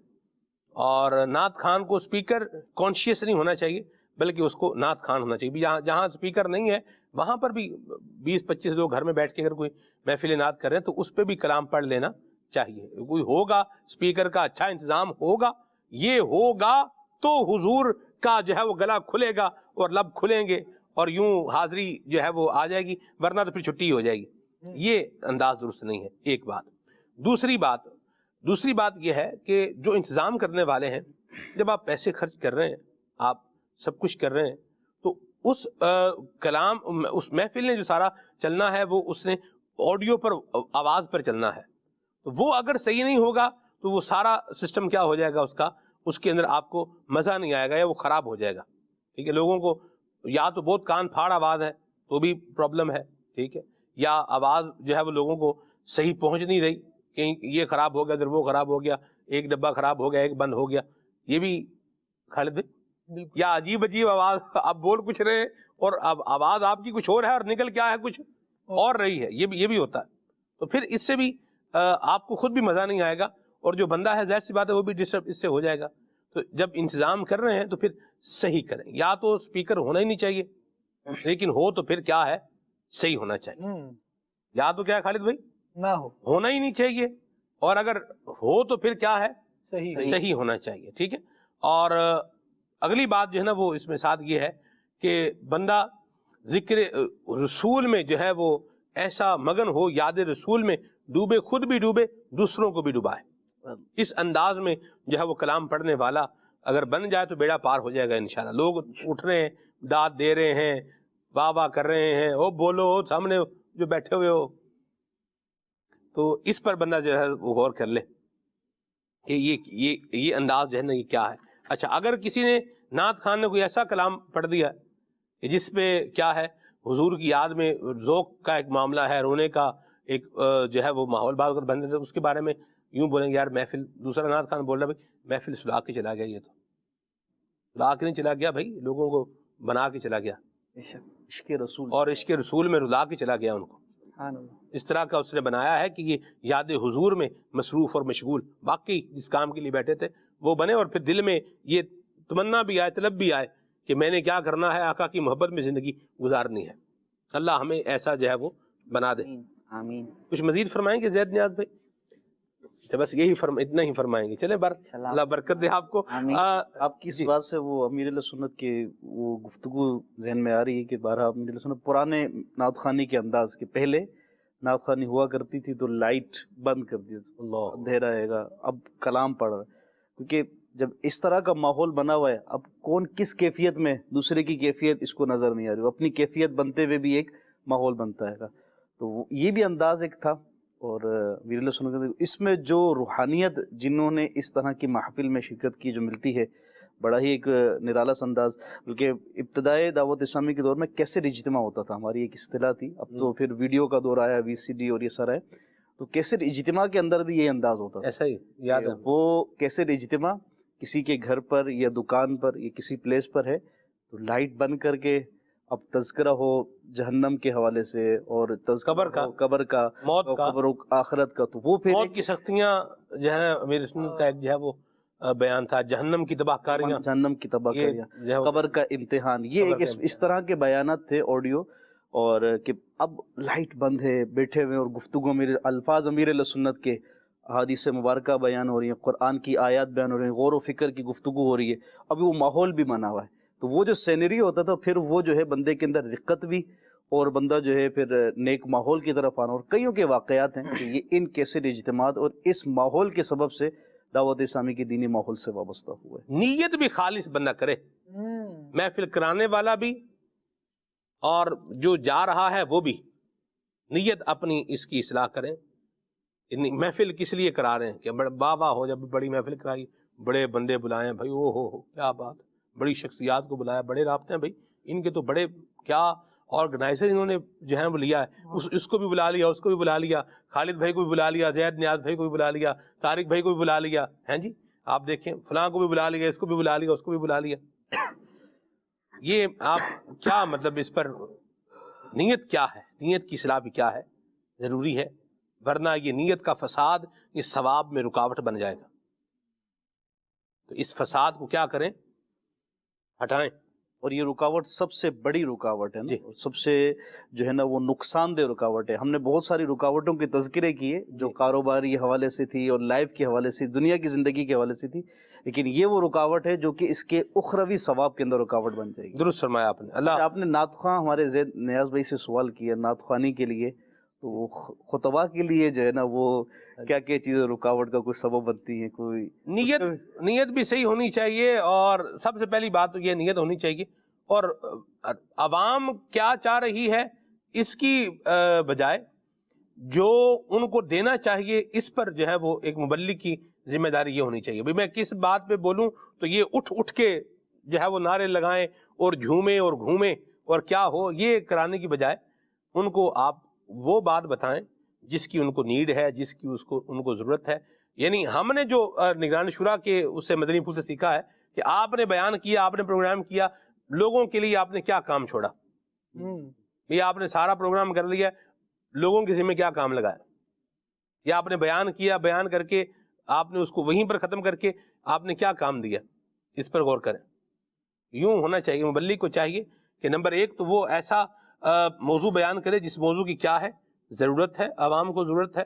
Speaker 2: اور نعت خان کو اسپیکر کانشیس نہیں ہونا چاہیے، بلکہ اس کو نعت خان ہونا چاہیے۔ جہاں اسپیکر نہیں ہے وہاں پر بھی 20-25 لوگ گھر میں بیٹھ کے اگر کوئی محفل نعت کر رہے ہیں تو اس پہ بھی کلام پڑھ لینا چاہیے۔ کوئی ہوگا اسپیکر کا اچھا انتظام ہوگا، یہ ہوگا تو حضور کا جو ہے وہ گلا کھلے گا اور لب کھلیں گے اور یوں حاضری جو ہے وہ آ جائے گی، ورنہ تو پھر چھٹی ہو جائے گی۔ یہ انداز درست نہیں ہے، ایک بات۔ دوسری بات یہ ہے کہ جو انتظام کرنے والے ہیں، جب آپ پیسے خرچ کر رہے ہیں، آپ سب کچھ کر رہے ہیں، تو اس کلام اس محفل نے جو سارا چلنا ہے وہ اس نے آڈیو پر، آواز پر چلنا ہے، تو وہ اگر صحیح نہیں ہوگا تو وہ سارا سسٹم کیا ہو جائے گا اس کے اندر آپ کو مزہ نہیں آئے گا یا وہ خراب ہو جائے گا، ٹھیک ہے۔ لوگوں کو یا تو بہت کان پھاڑ آواز ہے تو بھی پرابلم ہے، ٹھیک ہے، یا آواز جو ہے وہ لوگوں کو صحیح پہنچ نہیں رہی، کہیں یہ خراب ہو گیا، ادھر وہ خراب ہو گیا، ایک ڈبہ خراب ہو گیا، ایک بند ہو گیا، یہ بھی خالد بھائی، یا عجیب آواز آپ بول کچھ رہے ہیں اور اب آواز آپ کی کچھ اور ہے اور نکل کیا ہے کچھ اور رہی ہے، یہ بھی ہوتا ہے۔ تو پھر اس سے بھی آپ کو خود بھی مزہ نہیں آئے گا، اور جو بندہ ہے ظاہر سی بات ہے وہ بھی ڈسٹرب اس سے ہو جائے گا۔ تو جب انتظام کر رہے ہیں تو پھر صحیح کریں، یا تو اسپیکر ہونا ہی نہیں چاہیے، لیکن ہو تو پھر کیا ہے، صحیح ہونا چاہیے۔ یا تو کیا ہے خالد بھائی،
Speaker 1: نہ
Speaker 2: ہونا ہی نہیں چاہیے، اور اگر ہو تو پھر کیا ہے، صحیح ہونا چاہیے، ٹھیک ہے۔ اور اگلی بات جو ہے نا وہ اس میں ساتھ یہ ہے کہ بندہ ذکر رسول میں جو ہے وہ ایسا مگن ہو، یاد رسول میں ڈوبے، خود بھی ڈوبے، دوسروں کو بھی ڈوبائے۔ اس انداز میں جو ہے وہ کلام پڑھنے والا اگر بن جائے تو بیڑا پار ہو جائے گا انشاءاللہ۔ لوگ اٹھ رہے ہیں، داد دے رہے ہیں، واہ واہ کر رہے ہیں، او بولو سامنے جو بیٹھے ہوئے ہو، تو اس پر بندہ جو ہے وہ غور کر لے کہ یہ انداز جو ہے نا یہ کیا ہے۔ اچھا، اگر کسی نے نعت خان نے کوئی ایسا کلام پڑھ دیا کہ جس پہ کیا ہے حضور کی یاد میں ذوق کا ایک معاملہ ہے، رونے کا ایک جو ہے وہ ماحول بعض اگر بن رہے، اس کے بارے میں یوں بولیں گے یار محفل، دوسرا نعت خان بول رہا بھائی محفل سلا کے چلا گیا، یہ تو سلا کے نہیں چلا گیا بھائی، لوگوں کو بنا کے چلا گیا،
Speaker 6: عشق رسول،
Speaker 2: اور عشق رسول میں رلا کے چلا گیا ان کو۔ اس طرح کا اس نے بنایا ہے کہ یہ یاد حضور میں مصروف اور مشغول، باقی جس کام کے لیے بیٹھے تھے وہ بنے، اور پھر دل میں یہ تمنا بھی آئے، طلب بھی آئے کہ میں نے کیا کرنا ہے، آقا کی محبت میں زندگی گزارنی ہے۔ اللہ ہمیں ایسا جو ہے وہ بنا دے،
Speaker 10: آمین۔
Speaker 2: کچھ مزید فرمائیں گے زید نیاز بھائی؟ اچھا بس یہی اتنا ہی فرمائیں گے، چلیں اللہ برکت دے آپ کو۔
Speaker 6: آپ کی اس بات سے وہ امیر علیہ سنت کے وہ گفتگو ذہن میں آ رہی ہے کہ بارہ امیر علیہ سنت پرانے نعت خوانی کے انداز کے، پہلے نعت خوانی ہوا کرتی تھی تو لائٹ بند کر دی، اللہ اندھیرا رہے گا، اب کلام پڑھ رہا ہے، کیونکہ جب اس طرح کا ماحول بنا ہوا ہے، اب کون کس کیفیت میں، دوسرے کی کیفیت اس کو نظر نہیں آ رہی، اپنی کیفیت بنتے ہوئے بھی ایک ماحول بنتا ہے، تو یہ بھی انداز ایک تھا۔ اور امیر علیہ سنت اس میں جو روحانیت جنہوں نے اس طرح کی محفل میں شرکت کی جو ملتی ہے، بڑا ہی ایک نرالا انداز۔ بلکہ ابتدائے دعوت اسلامی کے دور میں کیسٹ اجتماع ہوتا تھا، ہماری ایک اصطلاح تھی، اب تو پھر ویڈیو کا دور آیا، VCD اور یہ سارا ہے، تو کیسٹ اجتماع کے اندر بھی یہ انداز ہوتا تھا،
Speaker 2: ایسا ہی یاد ہے،
Speaker 6: وہ کیسٹ اجتماع کسی کے گھر پر یا دکان پر یا کسی پلیس پر ہے تو لائٹ بند کر کے، اب تذکرہ ہو جہنم کے حوالے سے اور
Speaker 2: قبر کا، موت کا،
Speaker 6: قبر و آخرت کا، تو وہ پھر
Speaker 2: موت کی سختیاں جو ہے امیر سنت کا ایک جو ہے وہ بیان تھا، جہنم کی تباہ کاریاں،
Speaker 6: جہنم کی تباہ کاریاں، قبر کا امتحان، یہ ایک اس طرح کے بیانات تھے آڈیو، اور کہ اب لائٹ بند ہے، بیٹھے ہوئے اور گفتگو میں الفاظ امیر علیہ سنت کے، احادیث مبارکہ بیان ہو رہی ہیں، قرآن کی آیات بیان ہو رہی ہیں، غور و فکر کی گفتگو ہو رہی ہے، ابھی وہ ماحول بھی بنا ہوا ہے، تو وہ جو سینری ہوتا تھا پھر وہ جو ہے بندے کے اندر رقت بھی، اور بندہ جو ہے پھر نیک ماحول کی طرف آنا، اور کئیوں کے واقعات ہیں کہ یہ ان کیسٹ اجتماعات اور اس ماحول کے سبب سے دعوت اسلامی کے دینی ماحول سے وابستہ ہوئے۔
Speaker 2: نیت بھی خالص بندہ کرے، محفل کرانے والا بھی اور جو جا رہا ہے وہ بھی نیت اپنی اس کی اصلاح کریں. محفل کس لیے کرا رہے ہیں کہ واہ واہ ہو، جب بڑی محفل کرائی، بڑے بندے بلائے بھائی، او ہو کیا بات، بڑی شخصیات کو بلایا، بڑے رابطے ہیں بھائی ان کے، تو بڑے کیا آرگنائزر انہوں نے جو ہے وہ لیا ہے، اس کو بھی بلا لیا، اس کو بھی بلا لیا، خالد بھائی کو بھی بلا لیا، زید نیاز بھائی کو بھی بلا لیا، طارق بھائی کو بھی بلا لیا، ہیں جی آپ دیکھیں فلاں کو بھی بلا لیا، اس کو بھی بلا لیا، اس کو بھی بلا لیا. یہ آپ کیا مطلب اس پر نیت کیا ہے؟ نیت کی اصلاح بھی کیا ہے، ضروری ہے، ورنہ یہ نیت کا فساد اس ثواب میں رکاوٹ بن جائے گا. تو اس فساد کو کیا کریں؟ ہٹائیں.
Speaker 6: اور یہ رکاوٹ سب سے بڑی رکاوٹ ہے نا،
Speaker 2: جی.
Speaker 6: سب سے جو ہے نا وہ نقصان دہ رکاوٹ ہے. ہم نے بہت ساری رکاوٹوں کے تذکرے کیے جو کاروباری حوالے سے تھی اور لائف کے حوالے سے، دنیا کی زندگی کے حوالے سے تھی، لیکن یہ وہ رکاوٹ ہے جو کہ اس کے اخروی ثواب کے اندر رکاوٹ بن جائے گی.
Speaker 2: درست فرمایا آپ نے. اللہ
Speaker 6: آپ نے نعت خواں ہمارے زید نیاز بھائی سے سوال کیا نعت خوانی کے لیے، تو وہ خطبہ کے لیے جو ہے نا وہ کیا کیا چیزیں رکاوٹ کا کوئی سبب بنتی ہے؟ کوئی
Speaker 2: نیت بھی صحیح ہونی چاہیے، اور سب سے پہلی بات تو یہ نیت ہونی چاہیے، اور عوام کیا چاہ رہی ہے اس کی بجائے جو ان کو دینا چاہیے اس پر جو ہے وہ ایک مبلغ کی ذمہ داری یہ ہونی چاہیے. بھئی میں کس بات پہ بولوں تو یہ اٹھ کے جو ہے وہ نعرے لگائیں اور جھومیں اور گھومیں اور کیا ہو، یہ کرانے کی بجائے ان کو آپ وہ بات بتائیں جس کی ان کو نیڈ ہے، جس کی ان کو ضرورت ہے. یعنی ہم نے جو نگران شورا کے اس سے مدنی پھول سے سیکھا ہے کہ آپ نے بیان کیا، آپ نے پروگرام کیا، لوگوں کے لیے آپ نے کیا کام چھوڑا؟ یہ آپ نے سارا پروگرام کر لیا، لوگوں کے ذمہ کیا کام لگایا؟ یا آپ نے بیان کیا، بیان کر کے آپ نے اس کو وہیں پر ختم کر کے آپ نے کیا کام دیا؟ اس پر غور کریں. یوں ہونا چاہیے. مبلغ کو چاہیے کہ نمبر ایک تو وہ ایسا موضوع بیان کرے جس موضوع کی کیا ہے ضرورت ہے، عوام کو ضرورت ہے،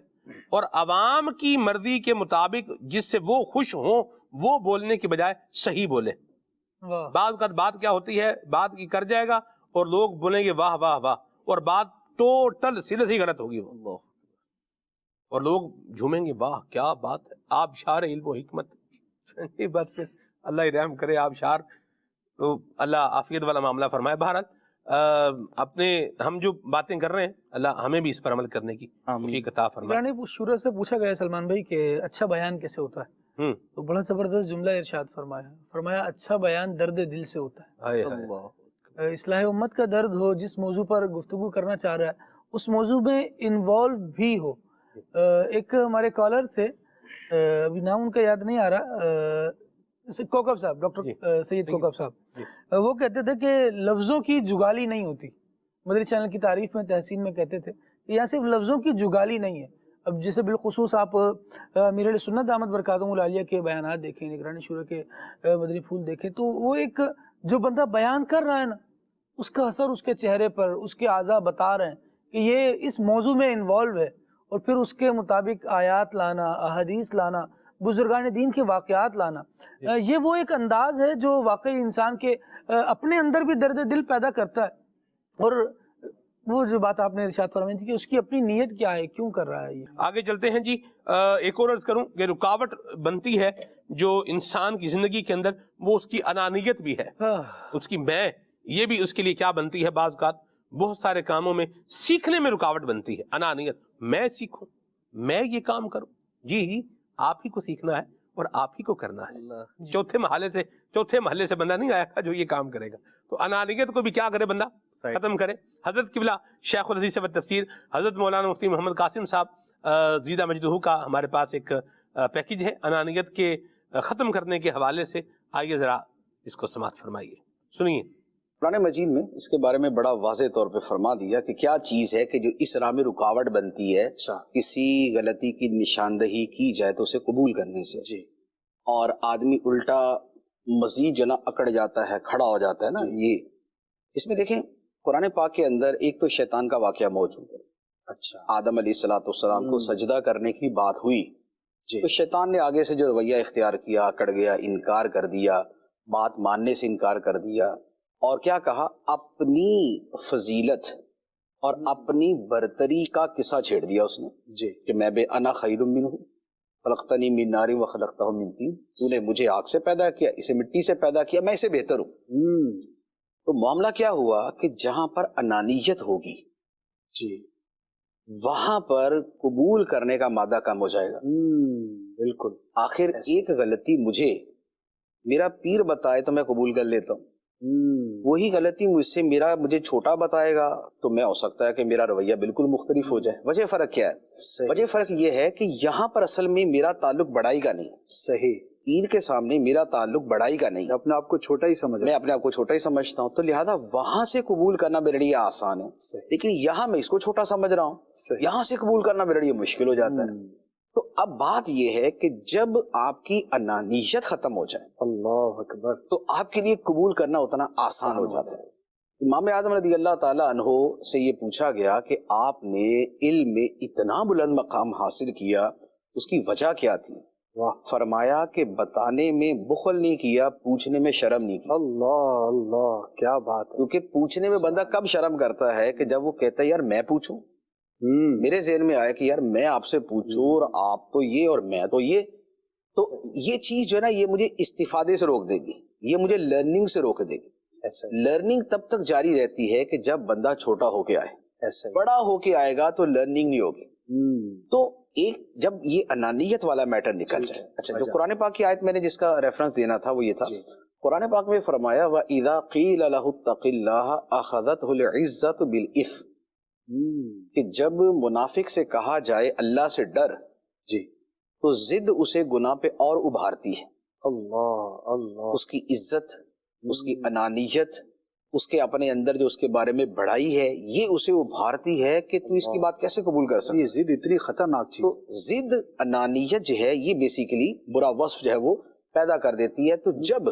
Speaker 2: اور عوام کی مرضی کے مطابق جس سے وہ خوش ہوں وہ بولنے کے بجائے صحیح بولے. بعض اوقات بات کیا ہوتی ہے، بات کی کر جائے گا اور لوگ بولیں گے واہ واہ واہ، اور بات ٹوٹل سیدھے سے غلط ہوگی وہ، اور لوگ جھومیں گے واہ کیا بات ہے، آپ شار علم و حکمت. یہ بات پہ اللہ رحم کرے، آپ شار، تو اللہ عافیت والا معاملہ فرمائے. بہرحال اپنے ہم جو باتیں کر رہے ہیں اللہ ہمیں بھی اس پر عمل کرنے کی توفیق عطا فرمائے.
Speaker 1: شورا سے پوچھا گیا سلمان بھائی کہ اچھا بیان کیسے ہوتا ہے، تو بڑا زبردست جملہ ارشاد فرمایا اچھا بیان درد دل سے ہوتا ہے. اصلاح امت کا درد ہو، جس موضوع پر گفتگو کرنا چاہ رہا ہے اس موضوع میں انوالو بھی ہو. ایک ہمارے کالر تھے، ابھی نام ان کا یاد نہیں آ رہا، کوکب صاحب، ڈاکٹر سید کوکب صاحب، وہ کہتے تھے کہ لفظوں کی جگالی نہیں ہوتی. مدری چینل کی تعریف میں تحسین میں کہتے تھے کہ یہاں صرف لفظوں کی جگالی نہیں ہے. اب جیسے بالخصوص آپ امیر علیہ سنت دامت برکاتہم العالیہ کے بیانات دیکھیں، نگرانی شورا کے مدنی پھول دیکھیں، تو وہ ایک جو بندہ بیان کر رہا ہے نا، اس کا اثر اس کے چہرے پر، اس کے اعضاء بتا رہے ہیں کہ یہ اس موضوع میں انوالو ہے، اور پھر اس کے مطابق آیات لانا، احادیث لانا، بزرگان دین کے واقعات لانا، یہ وہ ایک انداز ہے جو واقعی انسان کے اپنے اندر بھی درد دل پیدا کرتا ہے. اور وہ جو بات آپ نے ارشاد فرمائی تھی کہ اس کی اپنی نیت کیا ہے، کیوں کر رہا ہے. یہ
Speaker 2: آگے چلتے ہیں جی. ایک اور عرض کروں کہ رکاوٹ بنتی ہے جو انسان کی زندگی کے اندر، وہ اس کی انانیت بھی ہے، اس کی میں، یہ بھی اس کے لیے کیا بنتی ہے. بعض اوقات بہت سارے کاموں میں سیکھنے میں رکاوٹ بنتی ہے، انانیت، میں سیکھوں، میں یہ کام کروں. جی آپ ہی کو سیکھنا ہے اور آپ ہی کو کرنا ہے. چوتھے محلے سے بندہ نہیں آیا تھا جو یہ کام کرے گا. تو انانیت کو بھی کیا کرے بندہ، ختم کرے. حضرت قبلہ شیخ الحدیث و تفسیر حضرت مولانا مفتی محمد قاسم صاحب زیدہ مجدہ کا ہمارے پاس ایک پیکج ہے انانیت کے ختم کرنے کے حوالے سے. آئیے ذرا اس کو سماعت فرمائیے، سنیے.
Speaker 11: قرآن مجید میں اس کے بارے میں بڑا واضح طور پہ فرما دیا کہ کیا چیز ہے کہ جو اس راہ میں رکاوٹ بنتی ہے کسی غلطی کی نشاندہی کی جائے تو اسے قبول کرنے سے، جی، اور آدمی الٹا مزید جنا اکڑ جاتا ہے، کھڑا ہو جاتا ہے نا. یہ اس میں دیکھیں قرآن پاک کے اندر ایک تو شیطان کا واقعہ موجود ہے. اچھا، آدم علیہ السلام کو سجدہ کرنے کی بات ہوئی، تو شیطان نے آگے سے جو رویہ اختیار کیا، اکڑ گیا، انکار کر دیا، بات ماننے سے انکار کر دیا، اور کیا کہا، اپنی فضیلت اور اپنی برتری کا قصہ چھیڑ دیا اس نے، جی، کہ میں بے انا خیر منہ خلقتنی من نار وخلقتہ من طین، تو نے مجھے آگ سے پیدا کیا، اسے مٹی سے پیدا کیا، میں اسے بہتر ہوں. تو معاملہ کیا ہوا کہ جہاں پر انانیت ہوگی جی وہاں پر قبول کرنے کا مادہ کم ہو جائے گا. بالکل. آخر ایک غلطی مجھے میرا پیر بتائے تو میں قبول کر لیتا ہوں, وہی غلطی مجھے چھوٹا بتائے گا تو میں ہو سکتا ہے کہ میرا رویہ بالکل مختلف ہو جائے. وجہ فرق کیا ہے؟ وجہ فرق یہ ہے کہ یہاں پر اصل میں میرا تعلق بڑائی کا نہیں. صحیح. پیر کے سامنے میرا تعلق بڑائی کا نہیں, اپنے آپ کو چھوٹا ہی میں اپنے آپ کو چھوٹا ہی سمجھتا ہوں, تو لہذا وہاں سے قبول کرنا میرے لیے آسان ہے. لیکن یہاں میں اس کو چھوٹا سمجھ رہا ہوں, یہاں سے قبول کرنا میرے لیے مشکل ہو جاتا ہے. تو اب بات یہ ہے کہ جب آپ کی انانیت ختم ہو جائے, اللہ اکبر, تو آپ کے لیے قبول کرنا اتنا آسان ہو جاتا ہے. امام اعظم رضی اللہ تعالیٰ عنہ سے یہ پوچھا گیا کہ آپ نے علم میں اتنا بلند مقام حاصل کیا, اس کی وجہ کیا تھی؟ فرمایا کہ بتانے میں بخل نہیں کیا, پوچھنے میں شرم نہیں کی. اللہ اللہ, کیا بات ہے. کیونکہ پوچھنے میں بندہ کب شرم کرتا ہے کہ جب وہ کہتا ہے یار میں پوچھوں, میرے ذہن میں آیا کہ یار میں آپ سے پوچھوں اور آپ تو یہ اور میں تو یہ, تو یہ چیز جو ہے نا یہ مجھے استفادے سے روک دے گی, یہ مجھے لرننگ سے روک دے گی. لرننگ تب تک جاری رہتی ہے کہ جب بندہ چھوٹا ہو کے آئے, بڑا ہو کے آئے گا تو لرننگ نہیں ہوگی. تو ایک جب یہ انانیت والا میٹر نکل جائے. اچھا, جو قرآن پاک کی آیت میں نے جس کا ریفرنس دینا تھا وہ یہ تھا, قرآن پاک میں فرمایا وَإِذَا قِيلَ لَهُ اتَّقِ اللَّهَ أَخَذَتْهُ الْعِزَّةُ بِالْإِثْمِ, کہ جب منافق سے کہا جائے اللہ سے ڈر جی تو ضد اسے گناہ پہ اور ابھارتی ہے. اللہ اللہ, اس کی عزت, اس کی انانیت, اس کے اپنے اندر جو اس کے بارے میں بڑائی ہے یہ اسے ابھارتی ہے کہ تو اس کی بات کیسے قبول کر سکتا. یہ ضد اتنی خطرناک چیز. تو ضد انانیت جو ہے یہ بیسیکلی برا وصف جو ہے وہ پیدا کر دیتی ہے. تو جب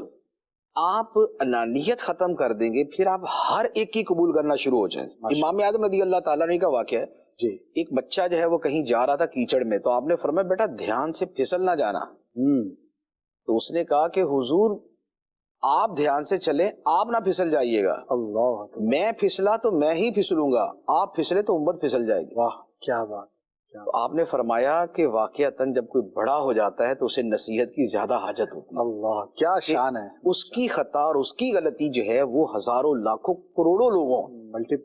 Speaker 11: آپ انانیت ختم کر دیں گے پھر آپ ہر ایک کی قبول کرنا شروع ہو جائیں. امام اعظم رضی اللہ تعالیٰ عنہ کا واقعہ ہے جی, ایک بچہ جو ہے وہ کہیں جا رہا تھا کیچڑ میں, تو آپ نے فرمایا بیٹا دھیان سے پھسل نہ جانا. تو اس نے کہا کہ حضور آپ دھیان سے چلیں, آپ نہ پھسل جائیے گا. اللہ, میں پھسلا تو میں ہی پھسلوں گا, آپ پھسلے تو امت پھسل جائے گی. واہ کیا بات. تو آپ نے فرمایا کہ واقعتاً جب کوئی بڑا ہو جاتا ہے تو اسے نصیحت کی زیادہ حاجت ہوتی ہے. اللہ کیا شان ہے. اس کی خطا اور اس کی غلطی جو ہے وہ ہزاروں لاکھوں کروڑوں لوگوں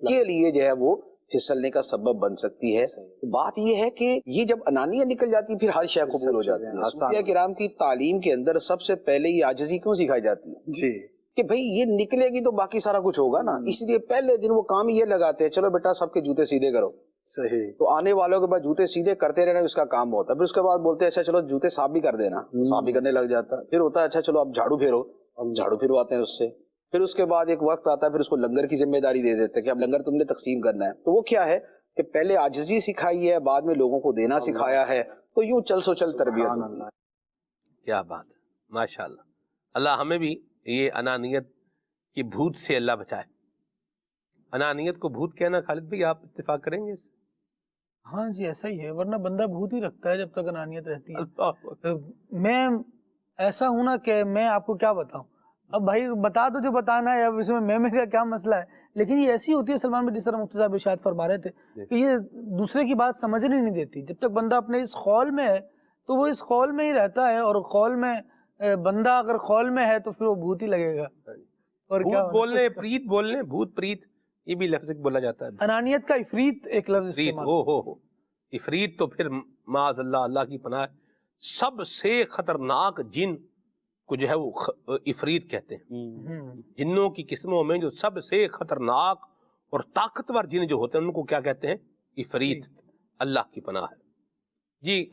Speaker 11: کے لیے جو ہے وہ پھسلنے کا سبب بن سکتی ہے. بات یہ ہے کہ یہ جب انانیت نکل جاتی پھر ہر شے قبول ہو جاتی ہے. صوفیاء کرام کی تعلیم کے اندر سب سے پہلے یہ عاجزی کیوں سکھائی جاتی ہے جی, کہ بھئی یہ نکلے گی تو باقی سارا کچھ ہوگا نا, اس لیے پہلے دن وہ کام یہ لگاتے ہیں چلو بیٹا سب کے جوتے سیدھے کرو. صحیح. تو آنے والوں کے بعد جوتے سیدھے کرتے رہنا اس کا کام ہوتا ہے. پھر اس کے بعد بولتے ہیں اچھا چلو جوتے صاف بھی کر دینا, صاف بھی کرنے لگ جاتا ہے. پھر ہوتا ہے اچھا چلو اب جھاڑو پھیرو, ہم جھاڑو پھرواتے ہیں اس سے. پھر اس کے بعد ایک وقت آتا ہے پھر اس کو لنگر کی ذمہ داری دے دیتے ہیں کہ اب لنگر تم نے تقسیم کرنا ہے. تو وہ کیا ہے کہ پہلے عاجزی سکھائی ہے, بعد میں لوگوں کو دینا سکھایا ہے. تو یوں چل سو چل تربیت.
Speaker 2: کیا بات ہے, ماشاءاللہ. اللہ ہمیں بھی یہ انانیت کی بھوت سے اللہ بچائے. انانیت کو بھوت کہنا خالد بھائی آپ اتفاق کریں گے اس؟
Speaker 1: ہاں جی ایسا ہی ہے, ورنہ بندہ بھوت ہی رکھتا ہے جب تک انانیت رہتی ہے. میں ایسا ہوں نا کہ میں آپ کو کیا بتاؤں, اب بھائی بتا دو جو بتانا ہے, اب اس میں کا کیا مسئلہ ہے. لیکن یہ ایسی ہوتی ہے سلمان بھائی, جس طرح مفتی صاحب ارشاد فرما رہے تھے کہ یہ دوسرے کی بات سمجھنے نہیں دیتی. جب تک بندہ اپنے اس خول میں ہے تو وہ اس خول میں ہی رہتا ہے, اور خول میں بندہ اگر خول میں ہے تو پھر وہ بھوت ہی لگے گا. اور کیا
Speaker 2: بولنے پریت بولنے, بھوت پریت یہ بھی لفظ بولا جاتا ہے.
Speaker 1: انانیت کا افریت ایک لفظ استعمال.
Speaker 2: ہو افریت تو پھر معاذ اللہ, اللہ کی پناہ, سب سے خطرناک جن کو جو ہے وہ افریت کہتے ہیں. جنوں کی قسموں میں جو سب سے خطرناک اور طاقتور جن جو ہوتے ہیں ان کو کیا کہتے ہیں؟ افریت. اللہ کی پناہ ہے. جی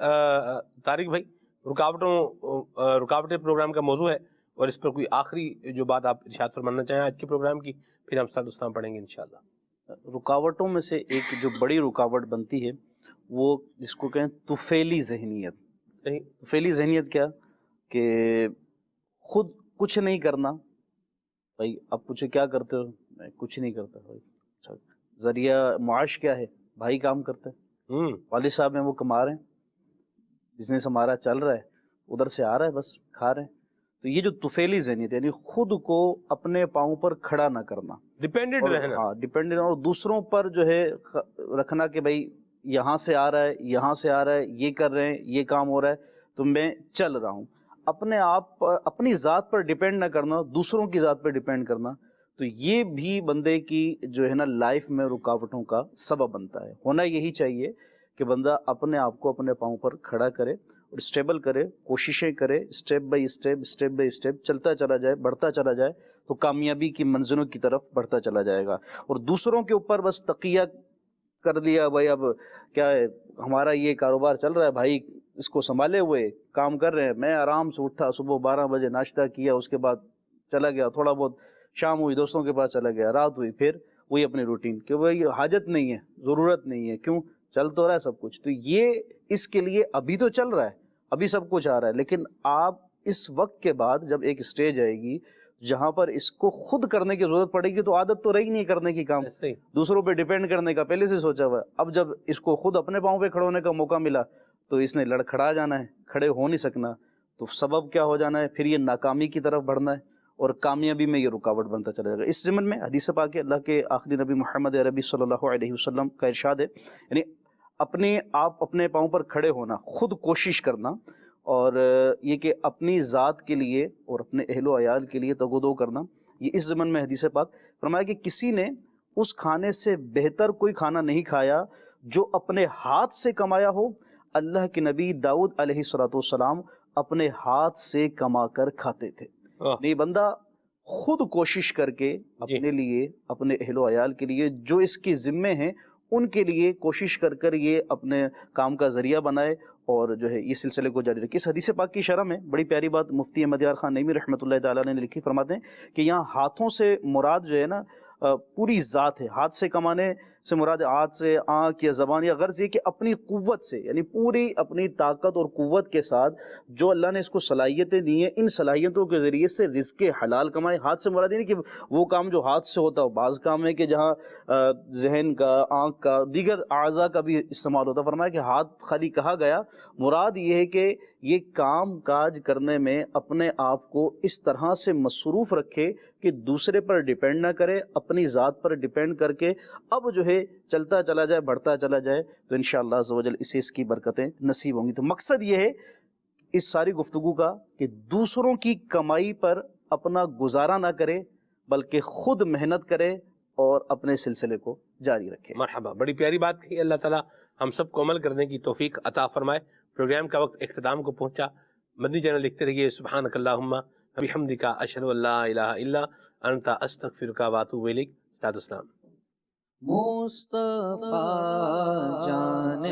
Speaker 2: طارق بھائی, رکاوٹیں پروگرام کا موضوع ہے, اور اس پر کوئی آخری جو بات آپ ارشاد فرمانا چاہیں آج کے پروگرام کی, پھر ہم ساتھ اسلام پڑھیں گے انشاءاللہ.
Speaker 6: رکاوٹوں میں سے ایک جو بڑی رکاوٹ بنتی ہے وہ جس کو کہیں طفیلی ذہنیت. طفیلی ذہنیت کیا کہ خود کچھ نہیں کرنا. بھائی اب پوچھے کیا کرتے ہو, میں کچھ نہیں کرتا. بھائی اچھا ذریعہ معاش کیا ہے؟ بھائی کام کرتے ہیں, والد صاحب ہیں وہ کما رہے ہیں, بزنس ہمارا چل رہا ہے, ادھر سے آ رہا ہے بس کھا رہے ہیں. تو یہ جو طفیلی ذہنیت یعنی خود کو اپنے پاؤں پر کھڑا نہ کرنا,
Speaker 2: ڈیپینڈنٹ رہنا.
Speaker 6: ہاں ڈیپینڈنٹ, اور دوسروں پر جو ہے رکھنا کہ بھائی یہاں سے آ رہا ہے, یہاں سے آ رہا ہے, یہ کر رہے ہیں, یہ کام ہو رہا ہے تو میں چل رہا ہوں. اپنے آپ پر, اپنی ذات پر ڈیپینڈ نہ کرنا, دوسروں کی ذات پر ڈیپینڈ کرنا. تو یہ بھی بندے کی جو ہے نا لائف میں رکاوٹوں کا سبب بنتا ہے. ہونا یہی چاہیے کہ بندہ اپنے آپ کو اپنے پاؤں پر کھڑا کرے اور اسٹیبل کرے، کوششیں کرے، اسٹیپ بائی اسٹیپ چلتا چلا جائے، بڑھتا چلا جائے تو کامیابی کی منزلوں کی طرف بڑھتا چلا جائے گا. اور دوسروں کے اوپر بس تقیہ کر دیا، بھائی اب کیا ہے ہمارا یہ کاروبار چل رہا ہے، بھائی اس کو سنبھالے ہوئے کام کر رہے ہیں، میں آرام سے اٹھا صبح 12 بجے ناشتہ کیا، اس کے بعد چلا گیا، تھوڑا بہت شام ہوئی دوستوں کے پاس چلا گیا، رات ہوئی پھر وہی اپنی روٹین، کہ بھائی حاجت نہیں ہے، ضرورت نہیں ہے، کیوں چل تو رہا ہے سب کچھ. تو یہ اس کے لیے ابھی تو چل رہا ہے، ابھی سب کچھ آ رہا ہے، لیکن آپ اس وقت کے بعد جب ایک اسٹیج آئے گی جہاں پر اس کو خود کرنے کی ضرورت پڑے گی، تو عادت تو رہی نہیں کرنے کی کام، دوسروں پہ ڈیپینڈ کرنے کا پہلے سے سوچا ہوا ہے. اب جب اس کو خود اپنے پاؤں پہ کھڑے ہونے کا موقع ملا تو اس نے لڑکھڑا جانا ہے، کھڑے ہو نہیں سکنا. تو سبب کیا ہو جانا ہے؟ پھر یہ ناکامی کی طرف بڑھنا ہے اور کامیابی میں یہ رکاوٹ بنتا چلا جائے گا. اس ضمن میں حدیث پاک ہے، اللہ کے آخری نبی محمد عربی صلی اللہ علیہ وسلم کا ارشاد ہے، یعنی آپ اپنے پاؤں پر کھڑے ہونا، خود کوشش کرنا، اور یہ کہ اپنی ذات کے لیے اور اپنے اہل و عیال کے لیے تگودو کرنا. یہ اس ضمن میں حدیث پاک فرمایا کہ کسی نے اس کھانے سے بہتر کوئی کھانا نہیں کھایا جو اپنے ہاتھ سے کمایا ہو. اللہ کے نبی داؤد علیہ السلام اپنے ہاتھ سے کما کر کھاتے تھے. نہیں، بندہ خود کوشش کر کے اپنے لیے، اپنے اہل و عیال کے لیے، جو اس کی ذمے ہیں ان کے لیے کوشش کر یہ اپنے کام کا ذریعہ بنائے اور جو ہے یہ سلسلے کو جاری رکھے. اس حدیث پاک کی شرح میں بڑی پیاری بات مفتی احمد یار خان نعیمی رحمۃ اللہ تعالیٰ نے لکھی، فرماتے ہیں کہ یہاں ہاتھوں سے مراد جو ہے نا پوری ذات ہے. ہاتھ سے کمانے سے مراد ہاتھ سے، آنکھ یا زبان، یا غرض یہ کہ اپنی قوت سے، یعنی پوری اپنی طاقت اور قوت کے ساتھ جو اللہ نے اس کو صلاحیتیں دی ہیں، ان صلاحیتوں کے ذریعے سے رزق حلال کمائے. ہاتھ سے مراد یہ نہیں کہ وہ کام جو ہاتھ سے ہوتا ہو، بعض کام ہے کہ جہاں ذہن کا، آنکھ کا، دیگر اعضاء کا بھی استعمال ہوتا. فرمایا کہ ہاتھ خالی کہا گیا، مراد یہ ہے کہ یہ کام کاج کرنے میں اپنے آپ کو اس طرح سے مصروف رکھے کہ دوسرے پر ڈیپینڈ نہ کرے، اپنی ذات پر ڈیپینڈ کر کے اب جو ہے چلتا چلا جائے، بڑھتا چلا جائے، تو انشاءاللہ عز و جل اسے اس کی برکتیں نصیب ہوں گی. تو مقصد یہ ہے اس ساری گفتگو کا کہ دوسروں کی کمائی پر اپنا گزارا نہ کرے، بلکہ خود محنت کرے اور اپنے سلسلے کو جاری رکھے.
Speaker 2: مرحبا، بڑی پیاری بات کہی. اللہ تعالیٰ ہم سب کو عمل کرنے کی توفیق عطا فرمائے. پروگرام کا وقت اختتام کو پہنچا. مدنی چینل لکھتے رہیے. سبحانک اللہم وبحمدک، اشہد ان لا الہ الا انت، استغفرک واتوب الیک. السلام.
Speaker 5: مصطفیٰ جان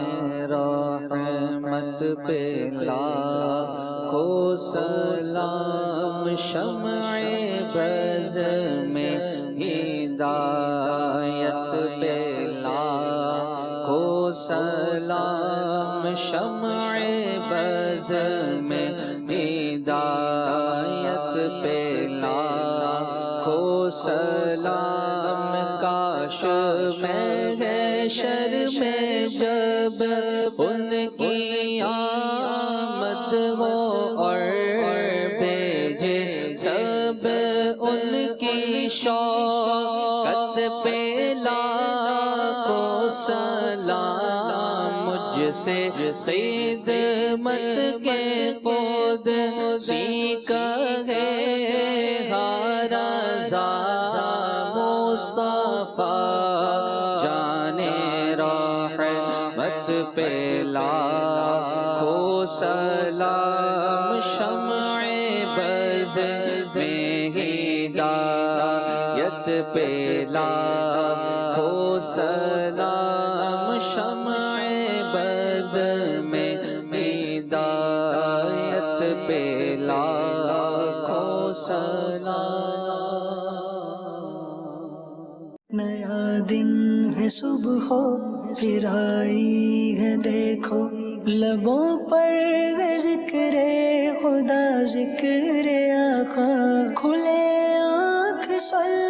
Speaker 5: رحمت پہ لاکھوں سلام، شمع بز میں ہدایت پہ لاکھوں سلام، شمع بز میں ہدایت پہ لاکھوں سلام. کاش محشر میں جب ان کی آمد ہو اور بھیجے سب ان کی شوقت پہ لاکھوں سلام. مجھ سے خدمت کے خود سیکھ ہے ہر مصطفیٰ جان رحمت پہ لاکھوں سلام، شمع بز میں ہدایت پہ لاکھوں سلام، شمع بز میں ہدایت پہ لاکھوں سلام.
Speaker 3: نیا دن ہے، صبح پھر آئی ہے، دیکھو لبوں پر ہے ذکر خدا، ذکر آقا. کھلے آنکھ صلی